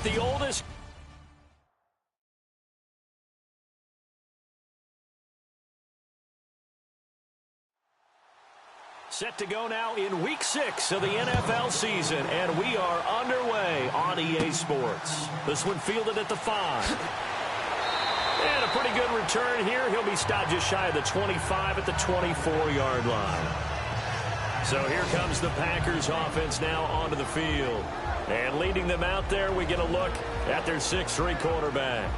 the oldest. Set to go now in Week 6 of the NFL season, and we are underway on EA Sports. This one fielded at the 5. And a pretty good return here. He'll be stopped just shy of the 25 at the 24-yard line. So here comes the Packers offense now onto the field. And leading them out there, we get a look at their 6'3" quarterback.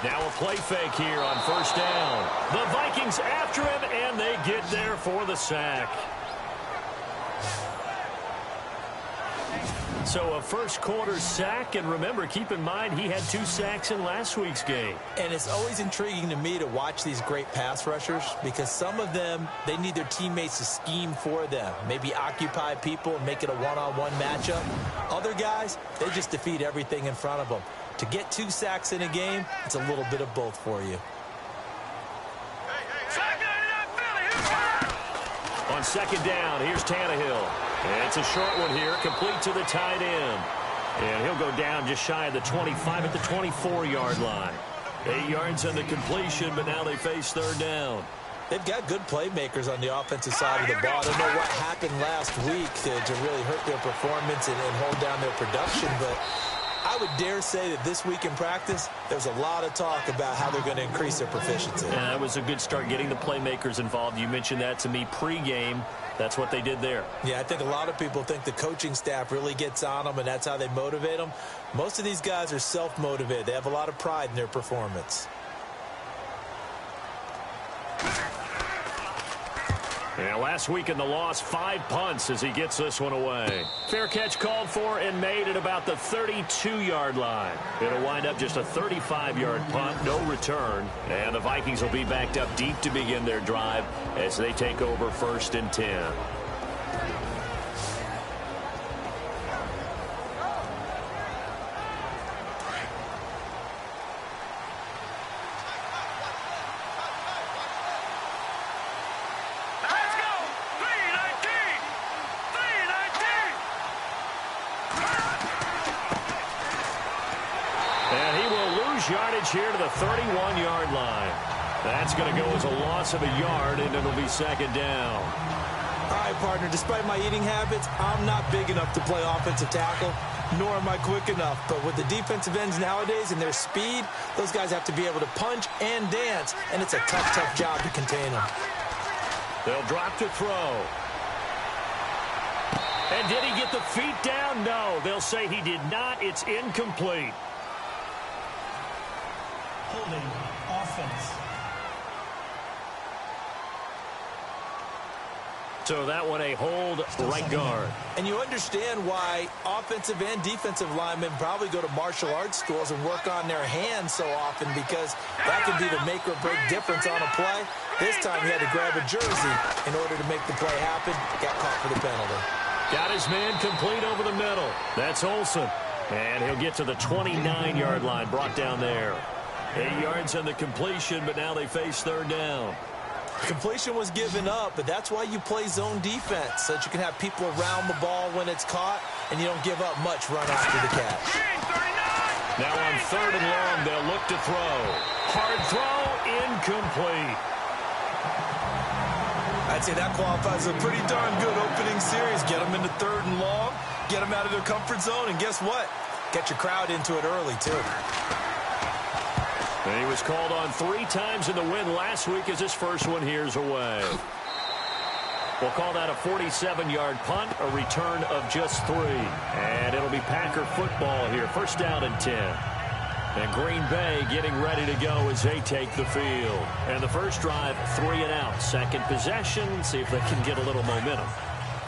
Now a play fake here on first down. The Vikings after him, and they get there for the sack. So a first quarter sack, and remember, keep in mind, he had 2 sacks in last week's game. And it's always intriguing to me to watch these great pass rushers because some of them, they need their teammates to scheme for them. Maybe occupy people and make it a one-on-one matchup. Other guys, they just defeat everything in front of them. To get 2 sacks in a game, it's a little bit of both for you. On second down, here's Tannehill. And it's a short one here, complete to the tight end. And he'll go down just shy of the 25 at the 24-yard line. 8 yards on the completion, but now they face third down. They've got good playmakers on the offensive side of the ball. I don't know what happened last week to really hurt their performance and hold down their production, but I would dare say that this week in practice, there's a lot of talk about how they're going to increase their proficiency. Yeah, that was a good start, getting the playmakers involved. You mentioned that to me pregame. That's what they did there. Yeah, I think a lot of people think the coaching staff really gets on them, and that's how they motivate them. Most of these guys are self-motivated. They have a lot of pride in their performance. Yeah, last week in the loss, 5 punts as he gets this one away. Fair catch called for and made at about the 32-yard line. It'll wind up just a 35-yard punt, no return. And the Vikings will be backed up deep to begin their drive as they take over 1st and 10. Yardage here to the 31-yard line. That's going to go as a loss of a yard, and it'll be second down. All right, partner, despite my eating habits, I'm not big enough to play offensive tackle, nor am I quick enough. But with the defensive ends nowadays and their speed, those guys have to be able to punch and dance, and it's a tough, tough job to contain them. They'll drop to throw. And did he get the feet down? No, they'll say he did not. It's incomplete. Holding offense. So that one a hold right guard. And you understand why offensive and defensive linemen probably go to martial arts schools and work on their hands so often, because that can be the make or break difference on a play. This time he had to grab a jersey in order to make the play happen. Got caught for the penalty. Got his man complete over the middle. That's Olsen. And he'll get to the 29-yard line, brought down there. 8 yards on the completion, but now they face third down. Completion was given up, but that's why you play zone defense, so that you can have people around the ball when it's caught, and you don't give up much run after the catch. Now on 3rd and long, they'll look to throw. Hard throw, incomplete. I'd say that qualifies as a pretty darn good opening series. Get them into 3rd and long, get them out of their comfort zone, and guess what? Get your crowd into it early, too. And he was called on 3 times in the win last week as his first one here's away. We'll call that a 47-yard punt, a return of just 3. And it'll be Packer football here, 1st down and 10. And Green Bay getting ready to go as they take the field. And the first drive, 3 and out. Second possession, see if they can get a little momentum.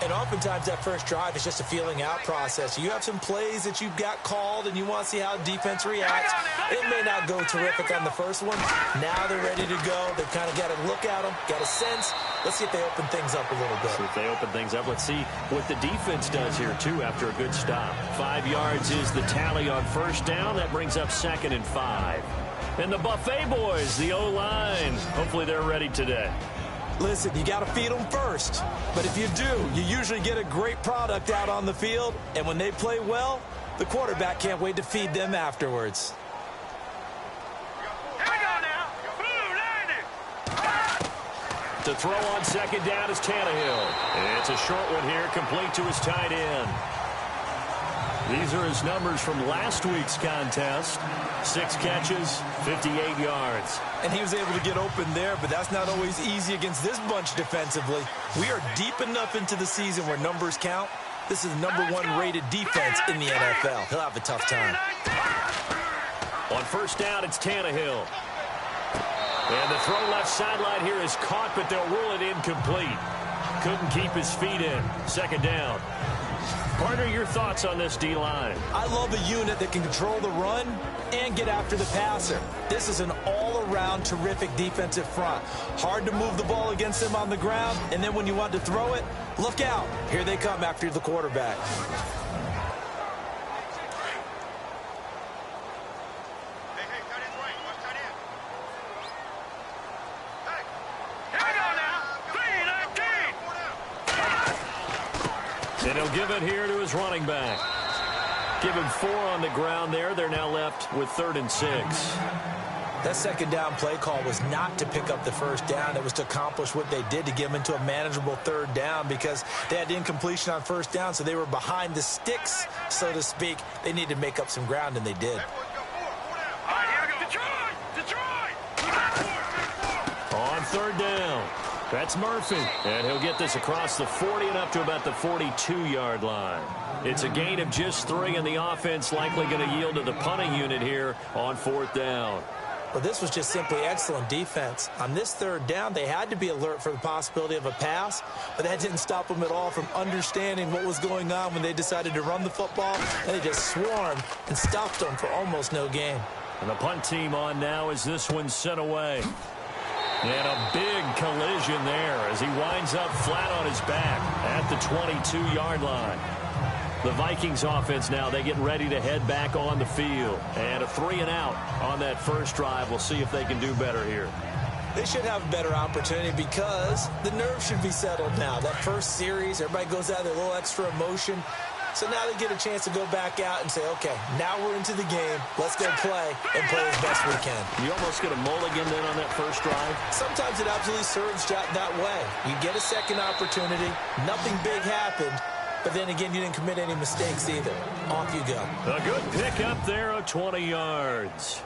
And oftentimes that first drive is just a feeling out process. You have some plays that you've got called and you want to see how defense reacts. It may not go terrific on the first one. Now they're ready to go. They've kind of got to look at them, got a sense, Let's see if they open things up a little bit. See if they open things up. Let's see what the defense does here, too, after a good stop. 5 yards is the tally on first down. That brings up 2nd and 5. And the Buffet boys, the O-line, hopefully they're ready today. Listen, you got to feed them first. But if you do, you usually get a great product out on the field. And when they play well, the quarterback can't wait to feed them afterwards. To throw on 2nd down is Tannehill. It's a short one here, complete to his tight end. These are his numbers from last week's contest. 6 catches, 58 yards. And he was able to get open there, but that's not always easy against this bunch defensively. We are deep enough into the season where numbers count. This is the #1 rated defense in the NFL. He'll have a tough time. On first down, it's Tannehill. And the throw left sideline here is caught, but they'll rule it incomplete. Couldn't keep his feet in. 2nd down. Partner, your thoughts on this D-line? I love a unit that can control the run and get after the passer. This is an all-around terrific defensive front. Hard to move the ball against them on the ground, and then when you want to throw it, look out. Here they come after the quarterback. And he'll give it here to his running back. Give him 4 on the ground there. They're now left with 3rd and 6. That 2nd down play call was not to pick up the first down. It was to accomplish what they did to get them into a manageable 3rd down because they had incompletion on first down, so they were behind the sticks, so to speak. They needed to make up some ground, and they did. On 3rd down. That's Murphy. And he'll get this across the 40 and up to about the 42-yard line. It's a gain of just 3, and the offense likely going to yield to the punting unit here on 4th down. Well, this was just simply excellent defense. On this 3rd down, they had to be alert for the possibility of a pass, but that didn't stop them at all from understanding what was going on when they decided to run the football. And they just swarmed and stopped them for almost no gain. And the punt team on now as this one's sent away. And a big collision there as he winds up flat on his back at the 22-yard line. The Vikings offense now, they get ready to head back on the field. And a 3 and out on that first drive. We'll see if they can do better here. They should have a better opportunity because the nerves should be settled now. That first series, everybody goes out with a little extra emotion. So now they get a chance to go back out and say, okay, now we're into the game. Let's go play and play as best we can. You almost get a mulligan then on that first drive? Sometimes it absolutely serves that way. You get a second opportunity. Nothing big happened. But then again, you didn't commit any mistakes either. Off you go. A good pick up there of 20 yards.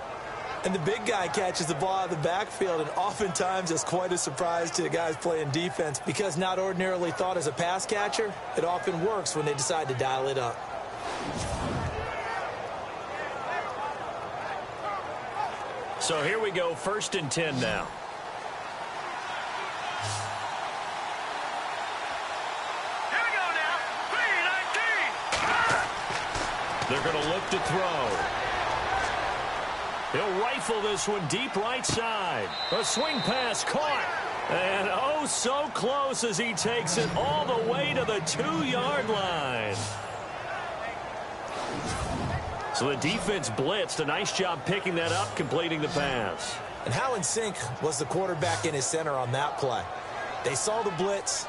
And the big guy catches the ball out of the backfield, and oftentimes it's quite a surprise to guys playing defense because not ordinarily thought as a pass catcher, it often works when they decide to dial it up. So here we go, 1st and 10 now. They're going to look to throw. He'll rifle this one deep right side. A swing pass caught. And oh, so close as he takes it all the way to the 2-yard line. So the defense blitzed. A nice job picking that up, completing the pass. And how in sync was the quarterback in his center on that play? They saw the blitz,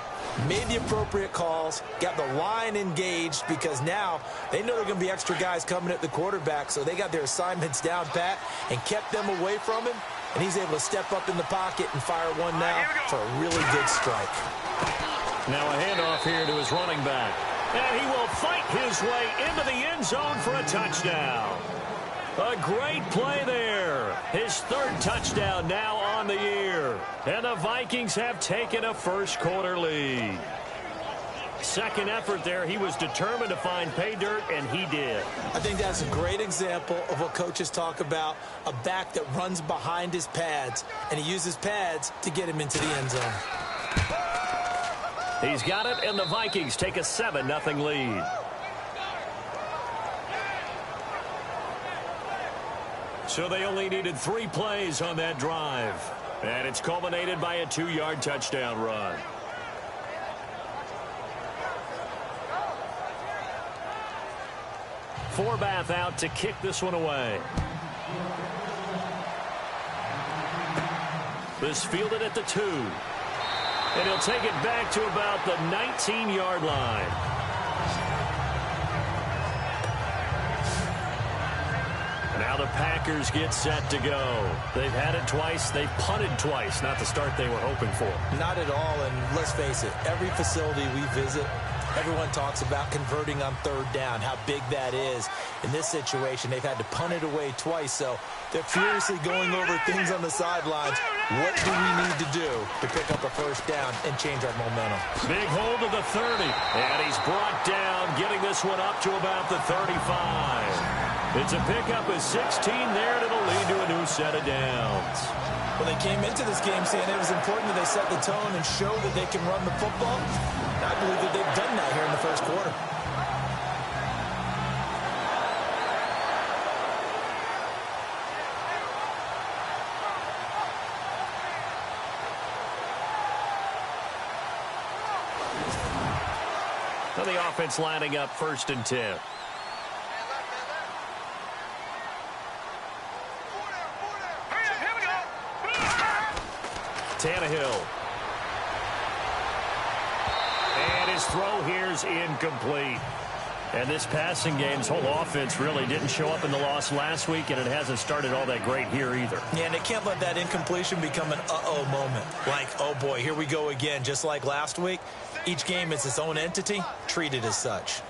made the appropriate calls, got the line engaged because now they know there are going to be extra guys coming at the quarterback, so they got their assignments down pat and kept them away from him, and he's able to step up in the pocket and fire one now for a really good strike. Now a handoff here to his running back, and he will fight his way into the end zone for a touchdown. A great play there. His 3rd touchdown now on the year. And the Vikings have taken a first-quarter lead. Second effort there. He was determined to find pay dirt, and he did. I think that's a great example of what coaches talk about, a back that runs behind his pads, and he uses pads to get him into the end zone. He's got it, and the Vikings take a 7-0 lead. So they only needed 3 plays on that drive. And it's culminated by a 2-yard touchdown run. Forbath out to kick this one away. This fielded at the 2. And he'll take it back to about the 19-yard line. Now the Packers get set to go. They've had it twice. They've punted twice. Not the start they were hoping for. Not at all, and let's face it, every facility we visit, everyone talks about converting on third down, how big that is. In this situation, they've had to punt it away twice, so they're furiously going over things on the sidelines. What do we need to do to pick up a first down and change our momentum? Big hold of the 30, and he's brought down, getting this one up to about the 35. It's a pickup of 16 there, and it'll lead to a new set of downs. Well, they came into this game saying it was important that they set the tone and show that they can run the football. I believe that they've done that here in the first quarter. So the offense lining up 1st and 10. Tannehill. And his throw here's incomplete. And this passing game's whole offense really didn't show up in the loss last week, and it hasn't started all that great here either. Yeah, and they can't let that incompletion become an uh-oh moment. Like, oh boy, here we go again, just like last week. Each game is its own entity, treated as such.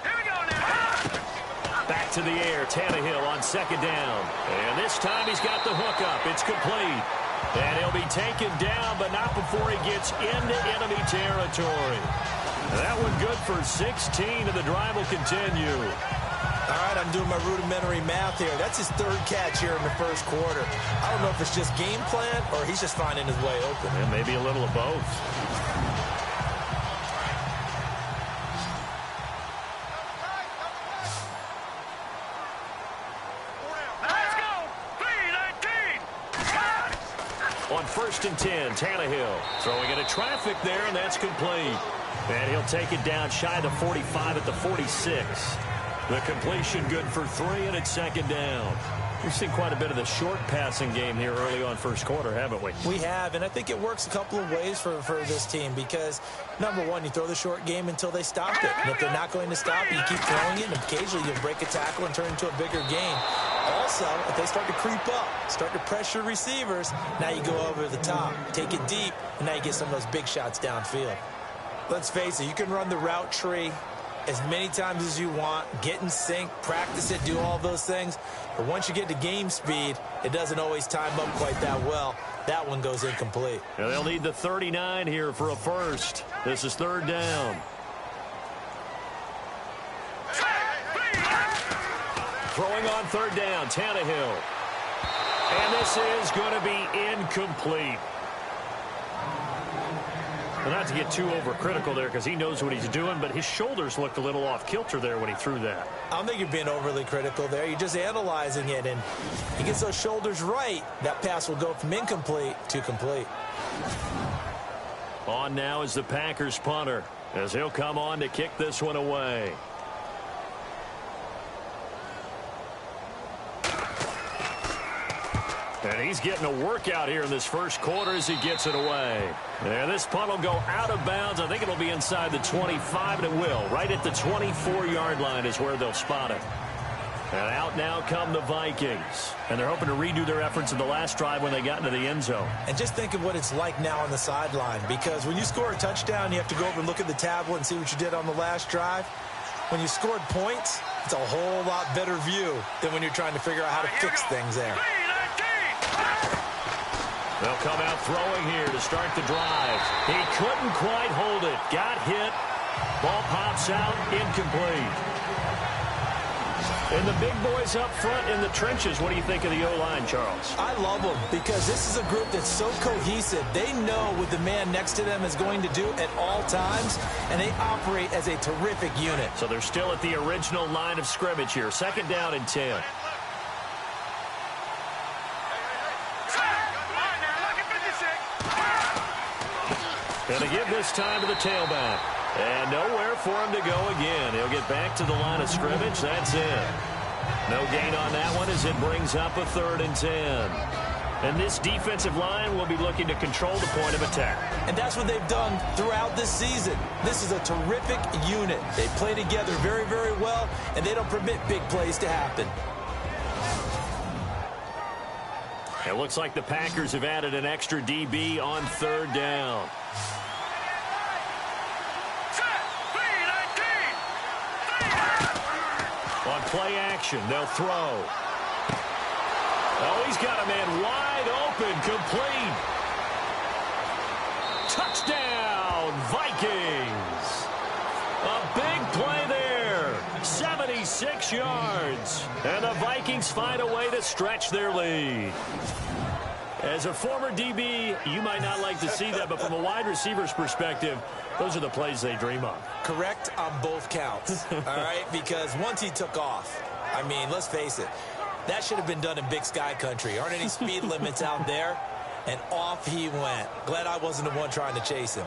Here we go now. Back to the air, Tannehill on 2nd down. And this time he's got the hook up. It's complete. And he'll be taken down, but not before he gets into enemy territory. That one good for 16, and the drive will continue. All right, I'm doing my rudimentary math here. That's his 3rd catch here in the first quarter. I don't know if it's just game plan or he's just finding his way open. And maybe a little of both. On 1st and 10, Tannehill throwing into traffic there, and that's complete. And he'll take it down shy of the 45 at the 46. The completion good for 3, and it's 2nd down. We've seen quite a bit of the short passing game here early on first quarter, haven't we? We have, and I think it works a couple of ways for this team because, number one, you throw the short game until they stop it. And if they're not going to stop it, you keep throwing it, and occasionally you'll break a tackle and turn it into a bigger game. Also, if they start to creep up, start to pressure receivers, now you go over the top, take it deep, and now you get some of those big shots downfield. Let's face it, you can run the route tree as many times as you want, get in sync, practice it, do all those things. But once you get to game speed, it doesn't always time up quite that well. That one goes incomplete. Yeah, they'll need the 39 here for a first. This is 3rd down. Throwing on 3rd down, Tannehill. And this is going to be incomplete. Well, not to get too overcritical there because he knows what he's doing, but his shoulders looked a little off kilter there when he threw that. I don't think you're being overly critical there. You're just analyzing it, and he gets those shoulders right. That pass will go from incomplete to complete. On now is the Packers punter as he'll come on to kick this one away. And he's getting a workout here in this first quarter as he gets it away. And this punt will go out of bounds. I think it'll be inside the 25, and it will. Right at the 24-yard line is where they'll spot it. And out now come the Vikings. And they're hoping to redo their efforts in the last drive when they got into the end zone. And just think of what it's like now on the sideline. Because when you score a touchdown, you have to go over and look at the tablet and see what you did on the last drive. When you scored points, it's a whole lot better view than when you're trying to figure out how to fix things there. They'll come out throwing here to start the drive. He couldn't quite hold it. Got hit. Ball pops out. Incomplete. And the big boys up front in the trenches. What do you think of the O-line, Charles? I love them because this is a group that's so cohesive. They know what the man next to them is going to do at all times, and they operate as a terrific unit. So they're still at the original line of scrimmage here. 2nd down and 10. And to give this time to the tailback. And nowhere for him to go again. He'll get back to the line of scrimmage. That's it. No gain on that one as it brings up a 3rd and 10. And this defensive line will be looking to control the point of attack. And that's what they've done throughout this season. This is a terrific unit. They play together very, very well, and they don't permit big plays to happen. It looks like the Packers have added an extra DB on 3rd down. On play action, they'll throw. Oh, he's got a man wide open, complete. Touchdown, Vikings. A big play there, 76 yards. And the Vikings find a way to stretch their lead. As a former DB, you might not like to see that, but from a wide receiver's perspective, those are the plays they dream of. Correct on both counts, all right? Because once he took off, I mean, let's face it, that should have been done in Big Sky country. Aren't any speed limits out there? And off he went. Glad I wasn't the one trying to chase him.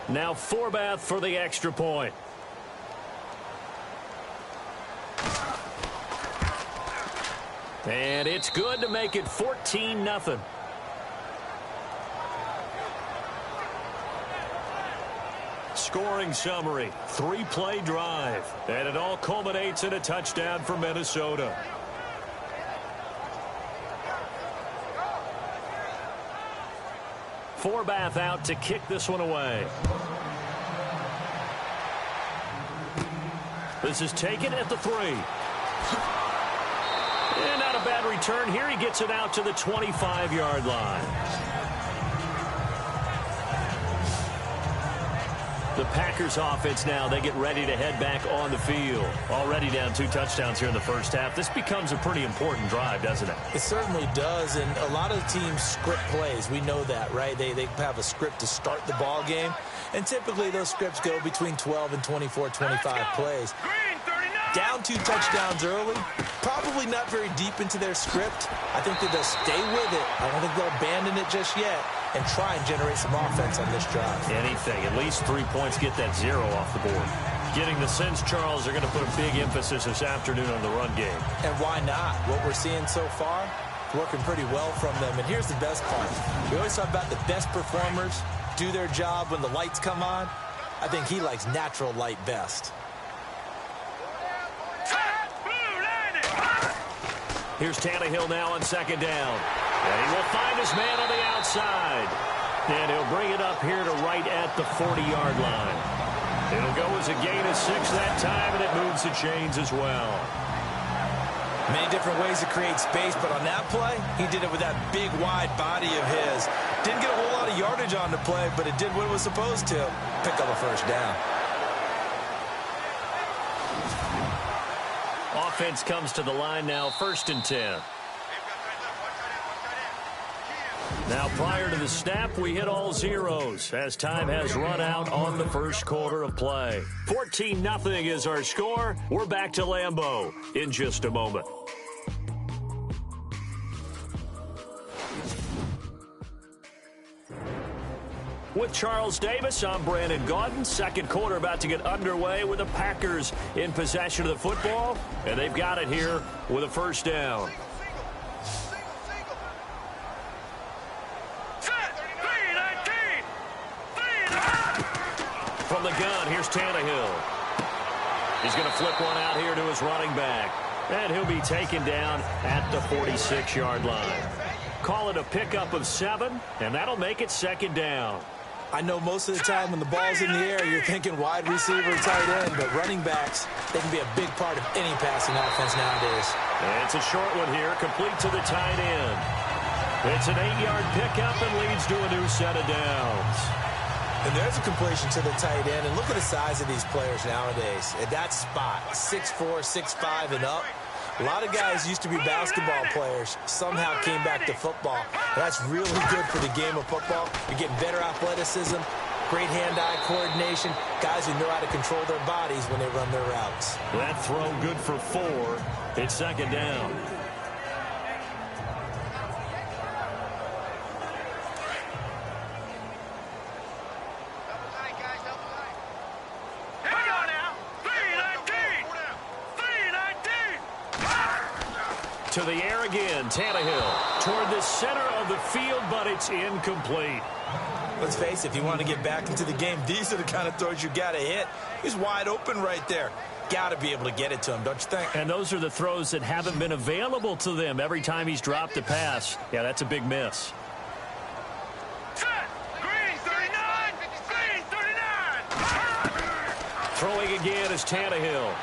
Now Forbath for the extra point. And it's good to make it 14-0. Scoring summary, 3-play drive. And it all culminates in a touchdown for Minnesota. Forbath out to kick this one away. This is taken at the 3. And not a bad return here. He gets it out to the 25-yard line. The Packers offense now, they get ready to head back on the field. Already down 2 touchdowns here in the first half. This becomes a pretty important drive, doesn't it? It certainly does, and a lot of teams script plays. We know that, right? They have a script to start the ball game, and typically those scripts go between 12 and 24, 25 plays. Down 2 touchdowns early, probably not very deep into their script. I think that they'll stay with it. I don't think they'll abandon it just yet and try and generate some offense on this drive. Anything. At least 3 points, get that 0 off the board. Getting the sense, Charles, they're going to put a big emphasis this afternoon on the run game. And why not? What we're seeing so far, working pretty well from them. And here's the best part. We always talk about the best performers do their job when the lights come on. I think he likes natural light best. Here's Tannehill now on 2nd down. And he will find his man on the outside. And he'll bring it up here to right at the 40-yard line. It'll go as a gain of 6 that time, and it moves the chains as well. Many different ways to create space, but on that play, he did it with that big, wide body of his. Didn't get a whole lot of yardage on the play, but it did what it was supposed to. Pick up a 1st down. Offense comes to the line now, 1st and 10. Now, prior to the snap, we hit all zeros as time has run out on the first quarter of play. 14-0 is our score. We're back to Lambeau in just a moment. With Charles Davis, I'm Brandon Gaudin. Second quarter about to get underway with the Packers in possession of the football. And they've got it here with a 1st down. From the gun, here's Tannehill. He's going to flip one out here to his running back. And he'll be taken down at the 46-yard line. Call it a pickup of 7, and that'll make it 2nd down. I know most of the time when the ball's in the air, you're thinking wide receiver, tight end, but running backs, they can be a big part of any passing offense nowadays. And it's a short one here, complete to the tight end. It's an 8-yard pickup and leads to a new set of downs. And there's a completion to the tight end, and look at the size of these players nowadays. At that spot, 6'4", 6'5", and up. A lot of guys used to be basketball players, somehow came back to football. That's really good for the game of football. You're getting better athleticism, great hand-eye coordination, guys who know how to control their bodies when they run their routes. That throw good for 4. It's second down. To the air again, Tannehill toward the center of the field, but it's incomplete. Let's face it, if you want to get back into the game, these are the kind of throws you got to hit. He's wide open right there. Got to be able to get it to him, don't you think? And those are the throws that haven't been available to them every time he's dropped a pass. Yeah, that's a big miss. Green 39! Green 39! Throwing again is Tannehill.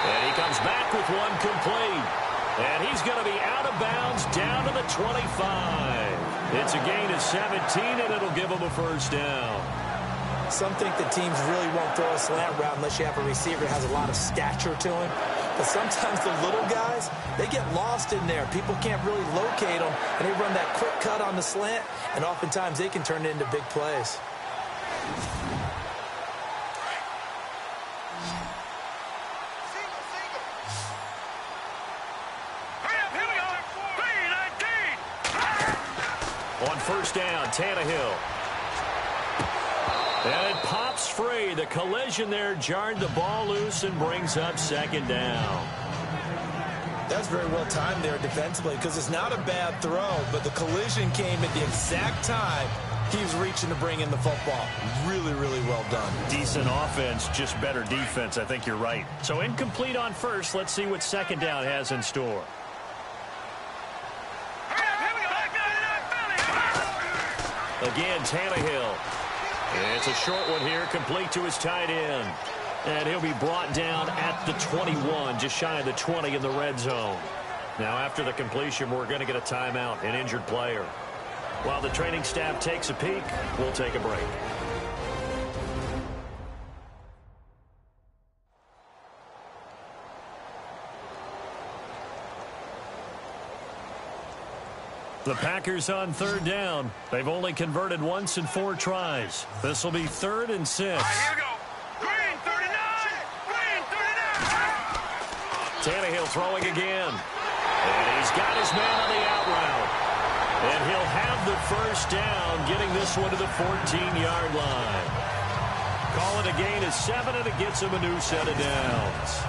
And he comes back with one complete. And he's going to be out of bounds down to the 25. It's a gain of 17, and it'll give him a first down. Some think that teams really won't throw a slant route unless you have a receiver that has a lot of stature to him. But sometimes the little guys, they get lost in there. People can't really locate them, and they run that quick cut on the slant, and oftentimes they can turn it into big plays. On first down, Tannehill. And it pops free. The collision there jarred the ball loose and brings up second down. That's very well timed there defensively because it's not a bad throw, but the collision came at the exact time he was reaching to bring in the football. Really, really well done. Decent offense, just better defense. I think you're right. So incomplete on first. Let's see what second down has in store. Again, Tannehill. It's a short one here, complete to his tight end. And he'll be brought down at the 21, just shy of the 20 in the red zone. Now, after the completion, we're going to get a timeout, an injured player. While the training staff takes a peek, we'll take a break. The Packers on third down. They've only converted once in 4 tries. This will be 3rd and 6. All right, here we go. Green 39! Green 39! Tannehill throwing again. And he's got his man on the out route. And he'll have the first down, getting this one to the 14-yard line. Call it a gain of 7, and it gets him a new set of downs.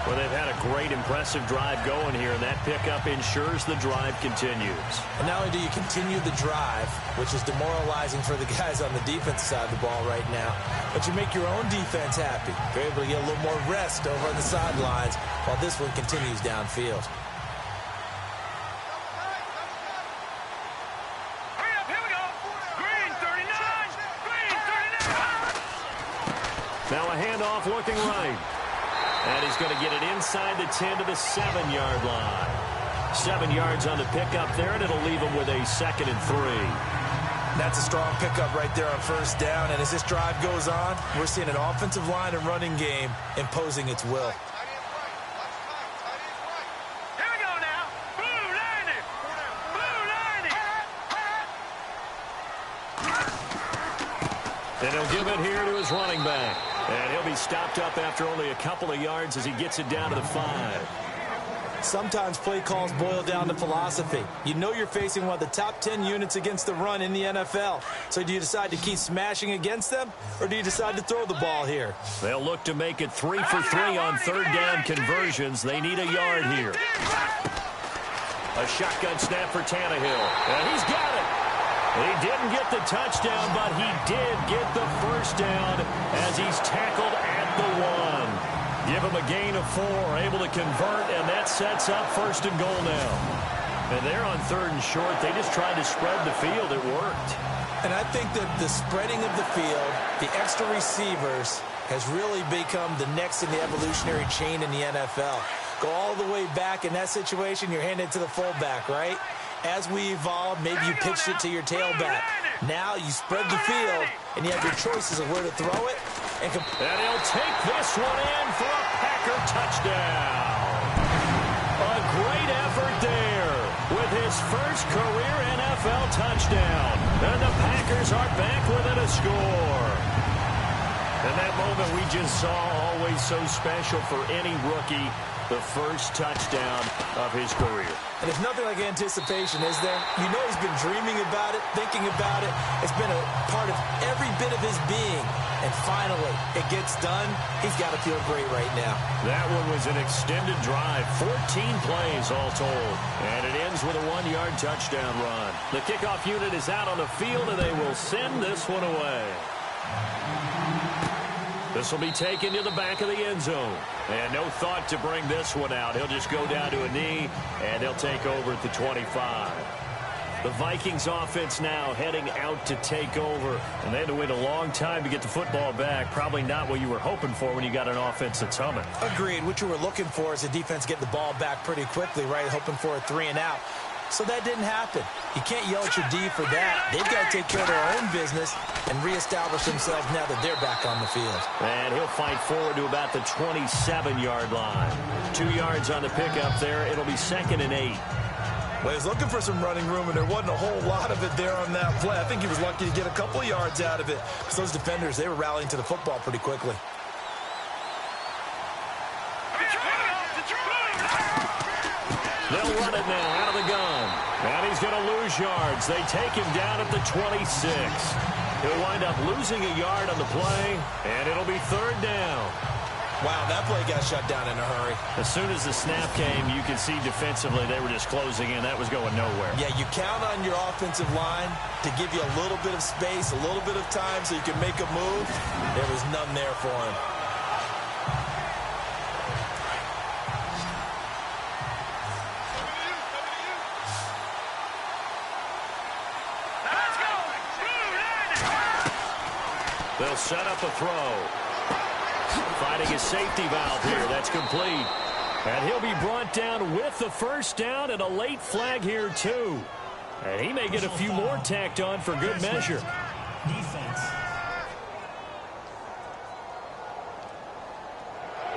Well, they've had a great, impressive drive going here, and that pickup ensures the drive continues. And not only do you continue the drive, which is demoralizing for the guys on the defensive side of the ball right now, but you make your own defense happy. You're able to get a little more rest over on the sidelines while this one continues downfield. Hurry up, here we go. Green 39! Green 39! Now a handoff looking right. And he's going to get it inside the 10 to the 7-yard line. 7 yards on the pickup there, and it'll leave him with a 2nd and 3. That's a strong pickup right there on first down. And as this drive goes on, we're seeing an offensive line and running game imposing its will. Here we go now. Blue 90. Blue 90. And he'll give it here to his running back. And he'll be stopped up after only a couple of yards as he gets it down to the 5. Sometimes play calls boil down to philosophy. You know you're facing one of the top 10 units against the run in the NFL. So do you decide to keep smashing against them, or do you decide to throw the ball here? They'll look to make it 3 for 3 on third down conversions. They need a yard here. A shotgun snap for Tannehill. And he's got it. He didn't get the touchdown, but he did get the first down as he's tackled at the 1. Give him a gain of 4, able to convert, and that sets up 1st and goal now. And they're on 3rd and short. They just tried to spread the field. It worked. And I think that the spreading of the field, the extra receivers, has really become the next in the evolutionary chain in the NFL. Go all the way back in that situation, you're handed to the fullback, right? As we evolve, maybe you pitched it to your tailback. Now you spread the field, and you have your choices of where to throw it. And he'll take this one in for a Packer touchdown. A great effort there with his his first career NFL touchdown. And the Packers are back within a score. And that moment we just saw, always so special for any rookie, the first touchdown of his career. And there's nothing like anticipation, is there? You know he's been dreaming about it, thinking about it. It's been a part of every bit of his being. And finally, it gets done. He's got to feel great right now. That one was an extended drive, 14 plays all told. And it ends with a 1-yard touchdown run. The kickoff unit is out on the field, and they will send this one away. This will be taken to the back of the end zone. And no thought to bring this one out. He'll just go down to a knee, and they'll take over at the 25. The Vikings offense now heading out to take over. And they had to wait a long time to get the football back. Probably not what you were hoping for when you got an offense that's humming. Agreed. What you were looking for is the defense getting the ball back pretty quickly, right? Hoping for a 3 and out. So that didn't happen. You can't yell at your D for that. They've got to take care of their own business and reestablish themselves now that they're back on the field. And he'll fight forward to about the 27-yard line. 2 yards on the pickup there. It'll be 2nd and 8. Well, he's looking for some running room, and there wasn't a whole lot of it there on that play. I think he was lucky to get a couple of yards out of it, because those defenders, they were rallying to the football pretty quickly. They'll run it now out of the gun. And he's going to lose yards. They take him down at the 26. He'll wind up losing a yard on the play, and it'll be 3rd down. Wow, that play got shut down in a hurry. As soon as the snap came, you could see defensively they were just closing in. That was going nowhere. Yeah, you count on your offensive line to give you a little bit of space, a little bit of time so you can make a move. There was none there for him. They'll set up a throw. Finding a safety valve here. That's complete. And he'll be brought down with the first down and a late flag here, too. And he may get a few more tacked on for good measure. Defense.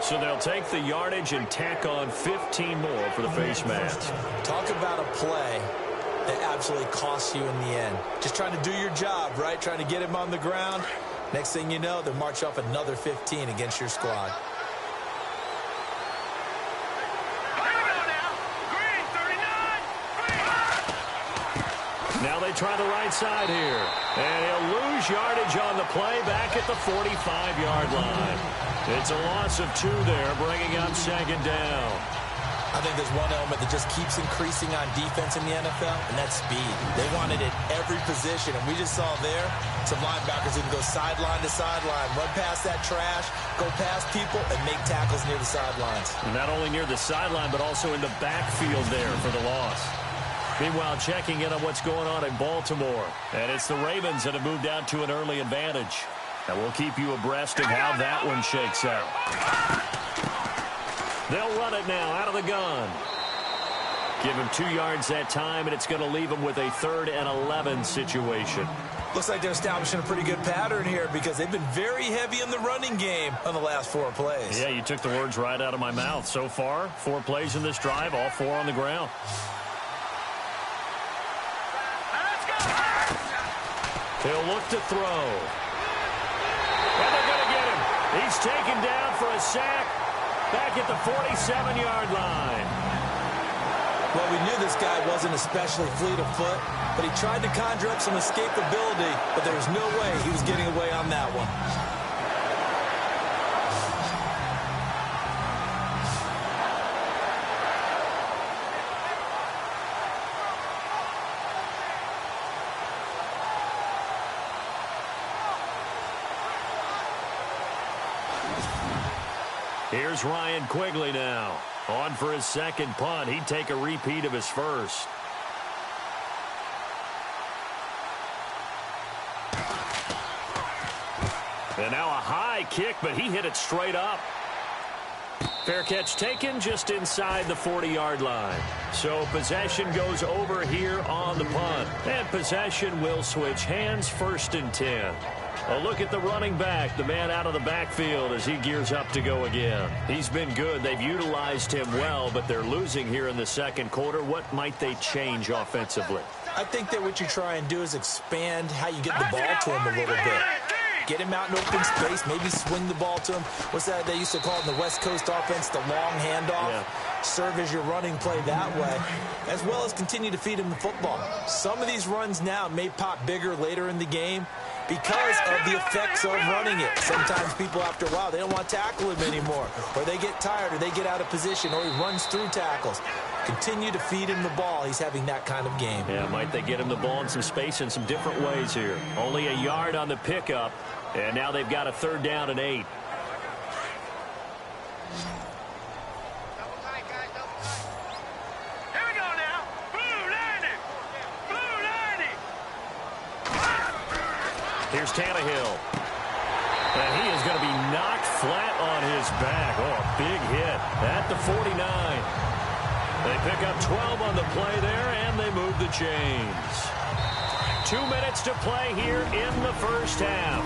So they'll take the yardage and tack on 15 more for the face mask. Talk about a play that absolutely costs you in the end. Just trying to do your job, right? Trying to get him on the ground. Next thing you know, they'll march off another 15 against your squad. Now they try the right side here. And he'll lose yardage on the play back at the 45-yard line. It's a loss of 2 there, bringing up 2nd down. I think there's one element that just keeps increasing on defense in the NFL, and that's speed. They want it at every position, and we just saw there some linebackers who can go sideline to sideline, run past that trash, go past people, and make tackles near the sidelines. Not only near the sideline, but also in the backfield there for the loss. Meanwhile, checking in on what's going on in Baltimore. And it's the Ravens that have moved out to an early advantage. And we'll keep you abreast of how that one shakes out. They'll run it now out of the gun. Give him 2 yards that time, and it's going to leave him with a 3rd and 11 situation. Looks like they're establishing a pretty good pattern here because they've been very heavy in the running game on the last 4 plays. Yeah, you took the words right out of my mouth. So far, 4 plays in this drive, all 4 on the ground. He'll look to throw. And they're going to get him. He's taken down for a sack back at the 47-yard line. Well, we knew this guy wasn't especially fleet of foot, but he tried to conjure up some escapability, but there was no way he was getting away on that one. Here's Ryan Quigley now. On for his 2nd punt. He'd take a repeat of his first. And now a high kick, but he hit it straight up. Fair catch taken just inside the 40-yard line. So possession goes over here on the punt. And possession will switch hands, 1st and 10. A look at the running back, the man out of the backfield as he gears up to go again. He's been good. They've utilized him well, but they're losing here in the second quarter. What might they change offensively? I think that what you try and do is expand how you get the ball to him a little bit. Get him out in open space, maybe swing the ball to him. What's that they used to call in the West Coast offense, the long handoff? Yeah. Serve as your running play that way, as well as continue to feed him the football. Some of these runs now may pop bigger later in the game because of the effects of running it. Sometimes people, after a while, they don't want to tackle him anymore, or they get tired, or they get out of position, or he runs through tackles. Continue to feed him the ball. He's having that kind of game. Yeah, might they get him the ball in some space in some different ways here. Only a yard on the pickup, and now they've got a 3rd down and 8. Here's Tannehill. And he is going to be knocked flat on his back. Oh, a big hit at the 49. They pick up 12 on the play there, and they move the chains. 2 minutes to play here in the first half.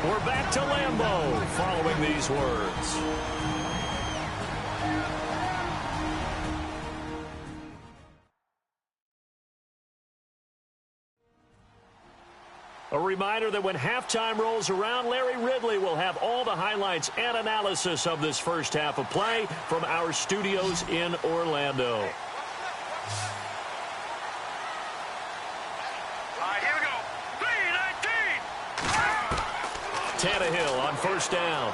We're back to Lambeau following these words. A reminder that when halftime rolls around, Larry Ridley will have all the highlights and analysis of this first half of play from our studios in Orlando. All right, here we go. 3-19. Tannehill on 1st down.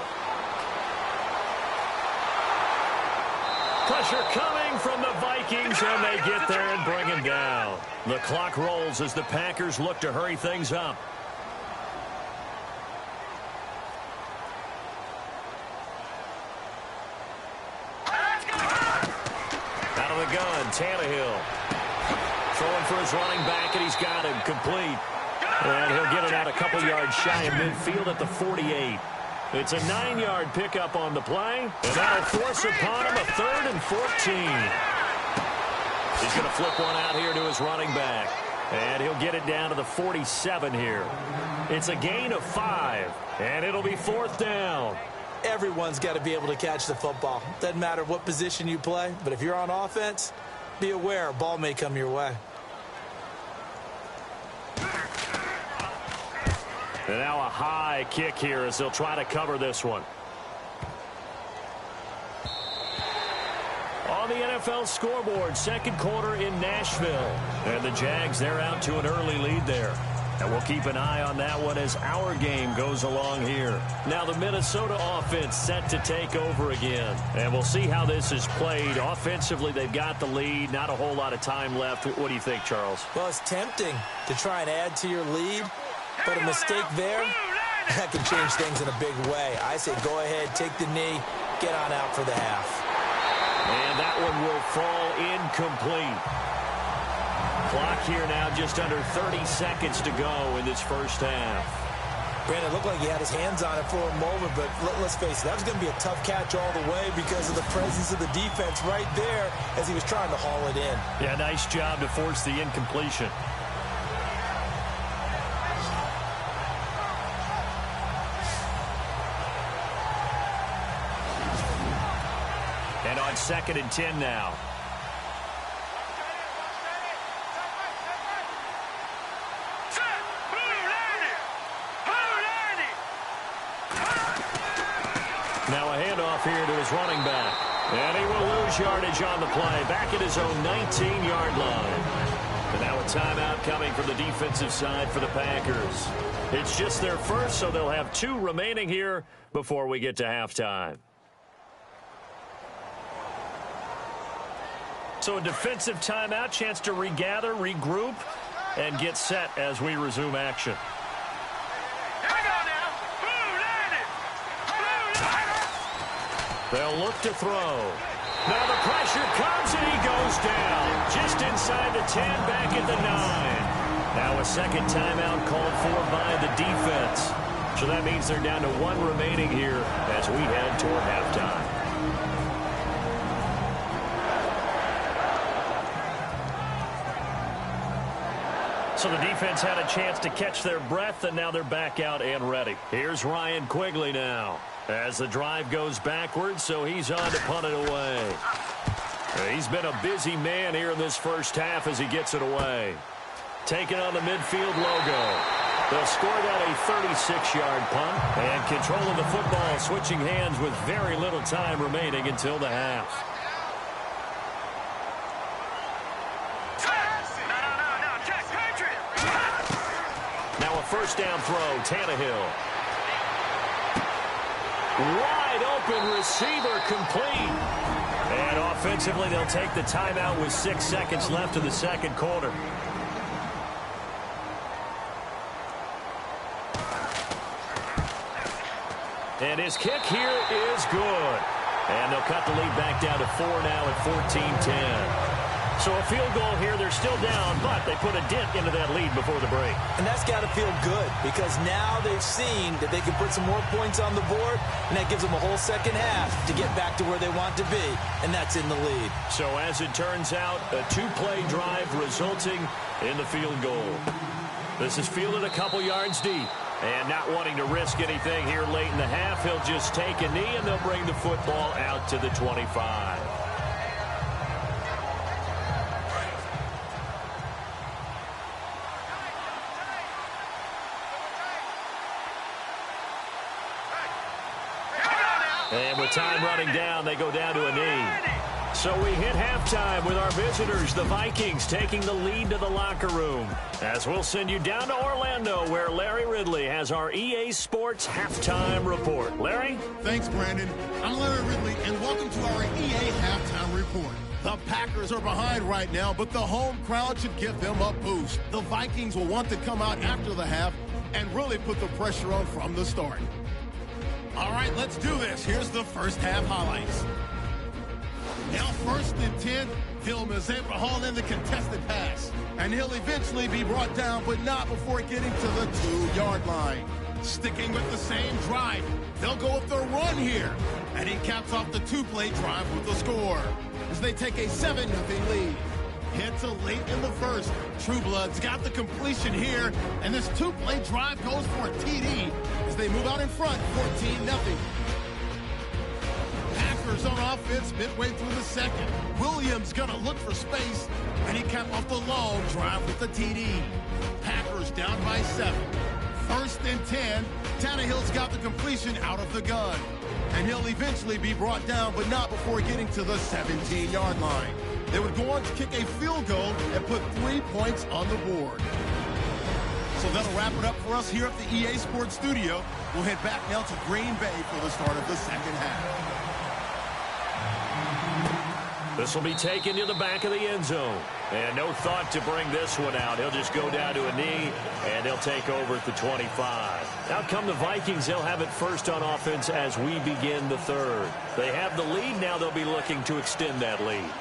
Pressure coming from the Vikings, and they get there and bring him down. The clock rolls as the Packers look to hurry things up. Out of the gun, Tannehill. Throwing for his running back, and he's got him complete. And he'll get it out a couple yards shy of midfield at the 48. It's a 9-yard pickup on the play, and that'll force upon him a 3rd and 14. He's going to flip one out here to his running back, and he'll get it down to the 47 here. It's a gain of 5, and it'll be 4th down. Everyone's got to be able to catch the football. Doesn't matter what position you play, but if you're on offense, be aware a ball may come your way. And now a high kick here as they'll try to cover this one. On the NFL scoreboard, second quarter in Nashville. And the Jags, they're out to an early lead there. And we'll keep an eye on that one as our game goes along here. Now the Minnesota offense set to take over again. And we'll see how this is played. Offensively, they've got the lead. Not a whole lot of time left. What do you think, Charles? Well, it's tempting to try and add to your lead. But a mistake there, that can change things in a big way. I say go ahead, take the knee, get on out for the half. And that one will fall incomplete. Clock here now just under 30 seconds to go in this first half. Brandon, it looked like he had his hands on it for a moment, but let's face it, that was going to be a tough catch all the way because of the presence of the defense right there as he was trying to haul it in. Yeah, nice job to force the incompletion. And on 2nd and 10 now. Now a handoff here to his running back. And he will lose yardage on the play. Back at his own 19-yard line. And now a timeout coming from the defensive side for the Packers. It's just their first, so they'll have 2 remaining here before we get to halftime. So a defensive timeout, chance to regather, regroup, and get set as we resume action. They'll look to throw. Now the pressure comes, and he goes down. Just inside the 10, back at the 9. Now a second timeout called for by the defense. So that means they're down to 1 remaining here as we head toward halftime. So the defense had a chance to catch their breath, and now they're back out and ready. Here's Ryan Quigley now as the drive goes backwards, so he's on to punt it away. He's been a busy man here in this first half as he gets it away. Taking on the midfield logo. They'll score that a 36-yard punt, and controlling the football, switching hands with very little time remaining until the half. Now a first down throw, Tannehill. Wide open receiver, complete. And offensively, they'll take the timeout with 6 seconds left in the second quarter. And his kick here is good. And they'll cut the lead back down to 4 now at 14-10. So a field goal here, they're still down, but they put a dent into that lead before the break. And that's got to feel good because now they've seen that they can put some more points on the board, and that gives them a whole second half to get back to where they want to be, and that's in the lead. So as it turns out, a two-play drive resulting in the field goal. This is fielded a couple yards deep. And not wanting to risk anything here late in the half, he'll just take a knee, and they'll bring the football out to the 25. And with time running down, they go down to a knee. So we hit halftime with our visitors, the Vikings, taking the lead to the locker room. As we'll send you down to Orlando, where Larry Ridley has our EA Sports Halftime Report. Larry? Thanks, Brandon. I'm Larry Ridley, and welcome to our EA Halftime Report. The Packers are behind right now, but the home crowd should give them a boost. The Vikings will want to come out after the half and really put the pressure on from the start. All right, let's do this. Here's the first half highlights. Now 1st and 10, Film is able to haul in the contested pass. And he'll eventually be brought down, but not before getting to the 2-yard line. Sticking with the same drive, they'll go with their run here. And he caps off the two-play drive with the score as they take a 7-0 lead. Hit to late in the first. Trueblood's got the completion here, and this two-play drive goes for a TD as they move out in front, 14-0. Packers on offense midway through the second. Williams gonna look for space, and he capped off the long drive with the TD. Packers down by 7. 1st and 10. Tannehill's got the completion out of the gun, and he'll eventually be brought down, but not before getting to the 17-yard line. They would go on to kick a field goal and put 3 points on the board. So that'll wrap it up for us here at the EA Sports Studio. We'll head back now to Green Bay for the start of the second half. This will be taken to the back of the end zone. And no thought to bring this one out. He'll just go down to a knee, and they'll take over at the 25. Out come the Vikings. They'll have it first on offense as we begin the third. They have the lead. Now they'll be looking to extend that lead.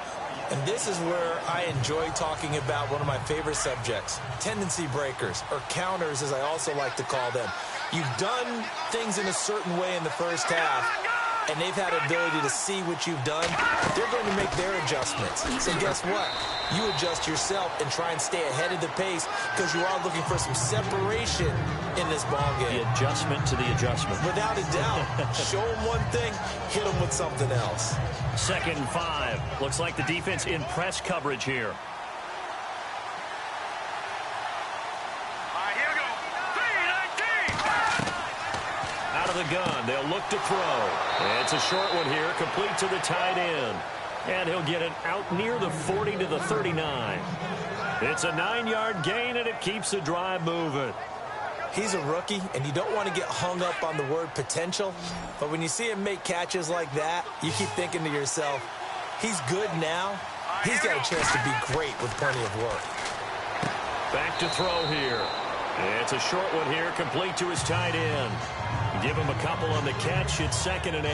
And this is where I enjoy talking about one of my favorite subjects, tendency breakers, or counters as I also like to call them. You've done things in a certain way in the first half, and they've had ability to see what you've done. They're going to make their adjustments. So guess what? You adjust yourself and try and stay ahead of the pace because you are looking for some separation in this ball game. The adjustment to the adjustment. Without a doubt. Show them one thing, hit them with something else. 2nd and 5. Looks like the defense in press coverage here. Out of the gun, they'll look to throw. It's a short one here, complete to the tight end. And he'll get it out near the 40 to the 39. It's a 9-yard gain, and it keeps the drive moving. He's a rookie, and you don't want to get hung up on the word potential. But when you see him make catches like that, you keep thinking to yourself, he's good now. He's got a chance to be great with plenty of work. Back to throw here. It's a short one here, complete to his tight end. Give him a couple on the catch. It's 2nd and 8.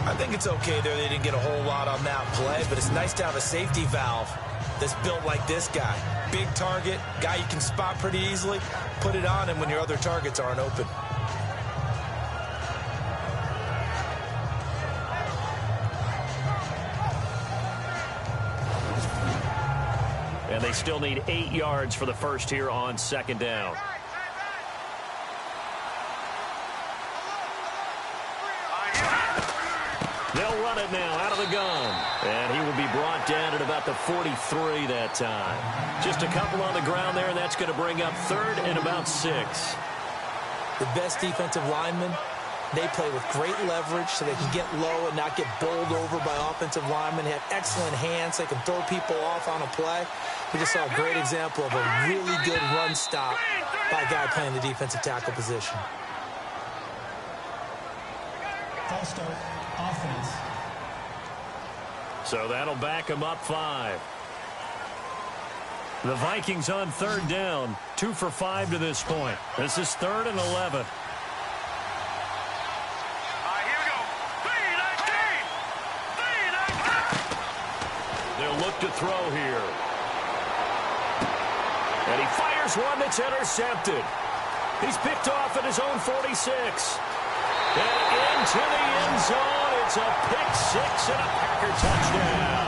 I think it's okay there. They didn't get a whole lot on that play, but it's nice to have a safety valve that's built like this guy. Big target, guy you can spot pretty easily. Put it on him when your other targets aren't open. And they They still need 8 yards for the first here on second down. They'll run it now out of the gun. And he will be brought down at about the 43 that time. Just a couple on the ground there, and that's going to bring up 3rd and about 6. The best defensive linemen, they play with great leverage so they can get low and not get bowled over by offensive linemen. They have excellent hands. They can throw people off on a play. We just saw a great example of a really good run stop by a guy playing the defensive tackle position. False start, offense. So that'll back him up 5. The Vikings on 3rd down, 2 for 5 to this point. This is 3rd and 11. They'll look to throw here. And he fires one that's intercepted. He's picked off at his own 46. And into the end zone. It's a pick 6 and a Packer touchdown.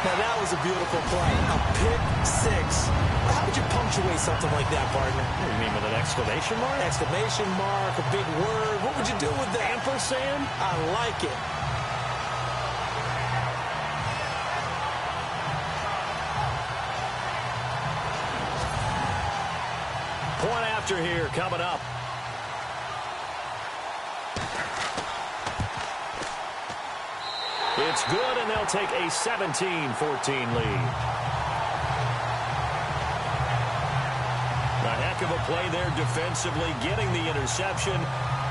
Now, that was a beautiful play. A pick 6. How would you punctuate something like that, partner? What do you mean, with an exclamation mark? Exclamation mark, a big word. What would you do with that? Ampersand? I like it. Point after here coming up. It's good, and they'll take a 17-14 lead. A heck of a play there defensively, getting the interception,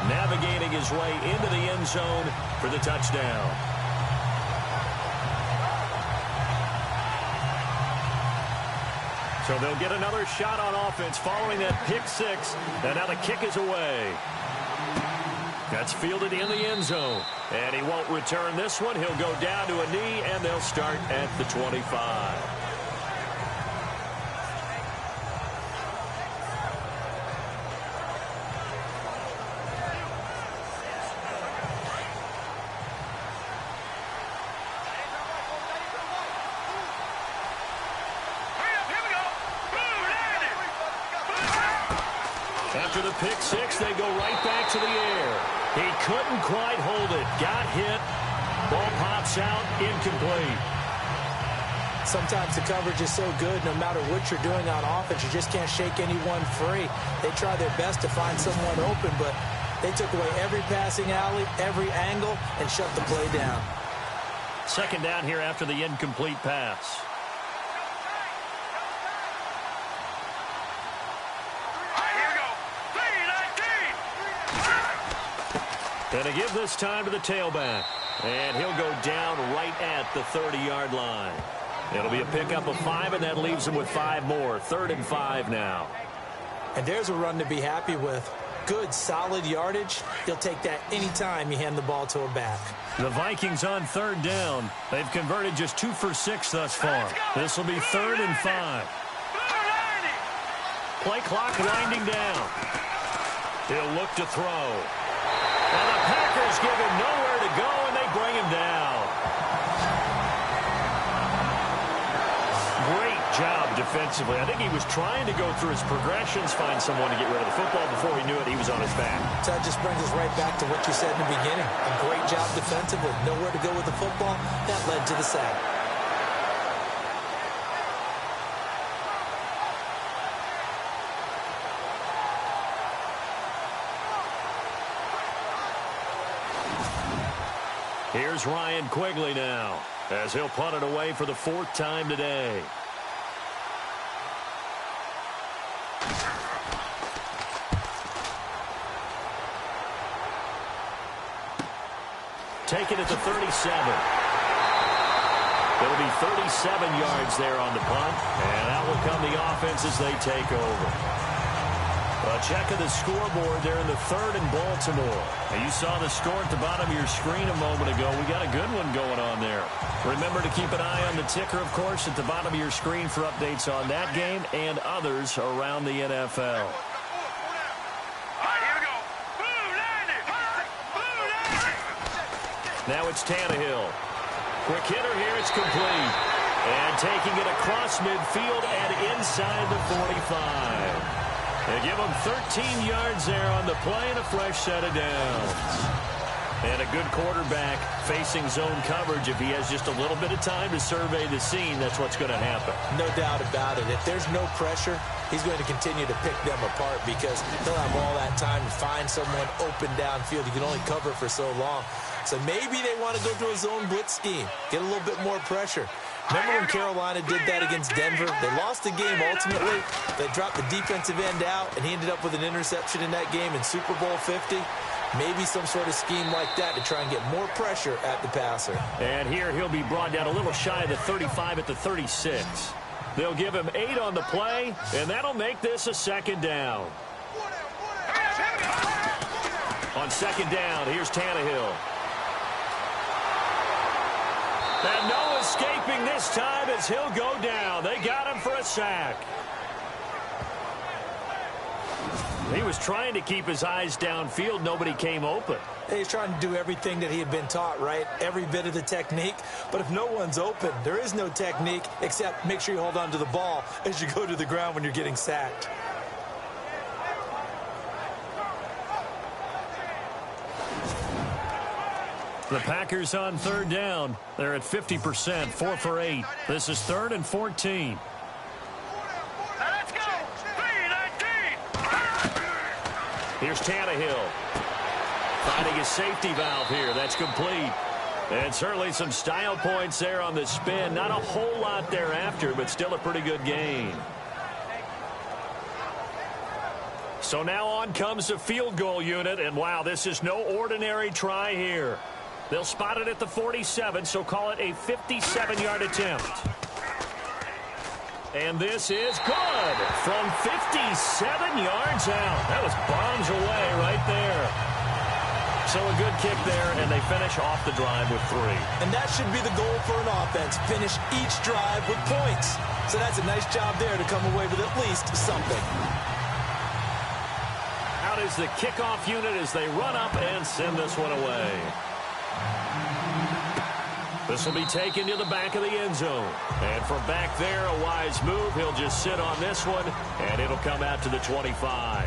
navigating his way into the end zone for the touchdown. So they'll get another shot on offense following that pick 6, and now the kick is away. That's fielded in the end zone. And he won't return this one. He'll go down to a knee, and they'll start at the 25. After the pick 6, they go right back to the air. He couldn't quite hold it. Got hit. Ball pops out. Incomplete. Sometimes the coverage is so good, no matter what you're doing on offense, you just can't shake anyone free. They try their best to find someone open, but they took away every passing alley, every angle, and shut the play down. 2nd down here after the incomplete pass. And a give this time to the tailback. And he'll go down right at the 30-yard line. It'll be a pickup of 5, and that leaves him with 5 more. 3rd and 5 now. And there's a run to be happy with. Good, solid yardage. He'll take that anytime you hand the ball to a back. The Vikings on 3rd down. They've converted just 2 for 6 thus far. This will be 3rd and 5. Play clock winding down. He'll look to throw. And the Packers give him nowhere to go, and they bring him down. Great job defensively. I think he was trying to go through his progressions, find someone to get rid of the football. Before he knew it, he was on his back. So that just brings us right back to what you said in the beginning. A great job defensively. Nowhere to go with the football. That led to the sack. Here's Ryan Quigley now, as he'll punt it away for the 4th time today. Taken at the 37. It'll be 37 yards there on the punt, and that will come the offense as they take over. A check of the scoreboard there in the 3rd in Baltimore. And you saw the score at the bottom of your screen a moment ago. We got a good one going on there. Remember to keep an eye on the ticker, of course, at the bottom of your screen for updates on that game and others around the NFL. Now it's Tannehill. Quick hitter here. It's complete. And taking it across midfield and inside the 45. They give him 13 yards there on the play and a fresh set of downs. And a good quarterback facing zone coverage. If he has just a little bit of time to survey the scene, that's what's going to happen. No doubt about it. If there's no pressure, he's going to continue to pick them apart because he'll have all that time to find someone open downfield. He can only cover for so long. So maybe they want to go to a zone blitz scheme, get a little bit more pressure. Remember when Carolina did that against Denver? They lost the game ultimately. They dropped the defensive end out, and he ended up with an interception in that game in Super Bowl 50. Maybe some sort of scheme like that to try and get more pressure at the passer. And here he'll be brought down a little shy of the 35 at the 36. They'll give him 8 on the play, and that'll make this a second down. On second down, here's Tannehill. And no escaping this time as he'll go down. They got him for a sack. He was trying to keep his eyes downfield. Nobody came open. He's trying to do everything that he had been taught, right? Every bit of the technique. But if no one's open, there is no technique except make sure you hold on to the ball as you go to the ground when you're getting sacked. The Packers on third down. They're at 50%, 4 for 8. This is 3rd and 14. Let's go. 3-19. Here's Tannehill. Finding his safety valve here. That's complete. And certainly some style points there on the spin. Not a whole lot thereafter, but still a pretty good gain. So now on comes the field goal unit. And wow, this is no ordinary try here. They'll spot it at the 47, so call it a 57-yard attempt. And this is good from 57 yards out. That was bombs away right there. So a good kick there, and they finish off the drive with 3. And that should be the goal for an offense. Finish each drive with points. So that's a nice job there to come away with at least something. Out is the kickoff unit as they run up and send this one away. This will be taken to the back of the end zone. And from back there, a wise move. He'll just sit on this one, and it'll come out to the 25.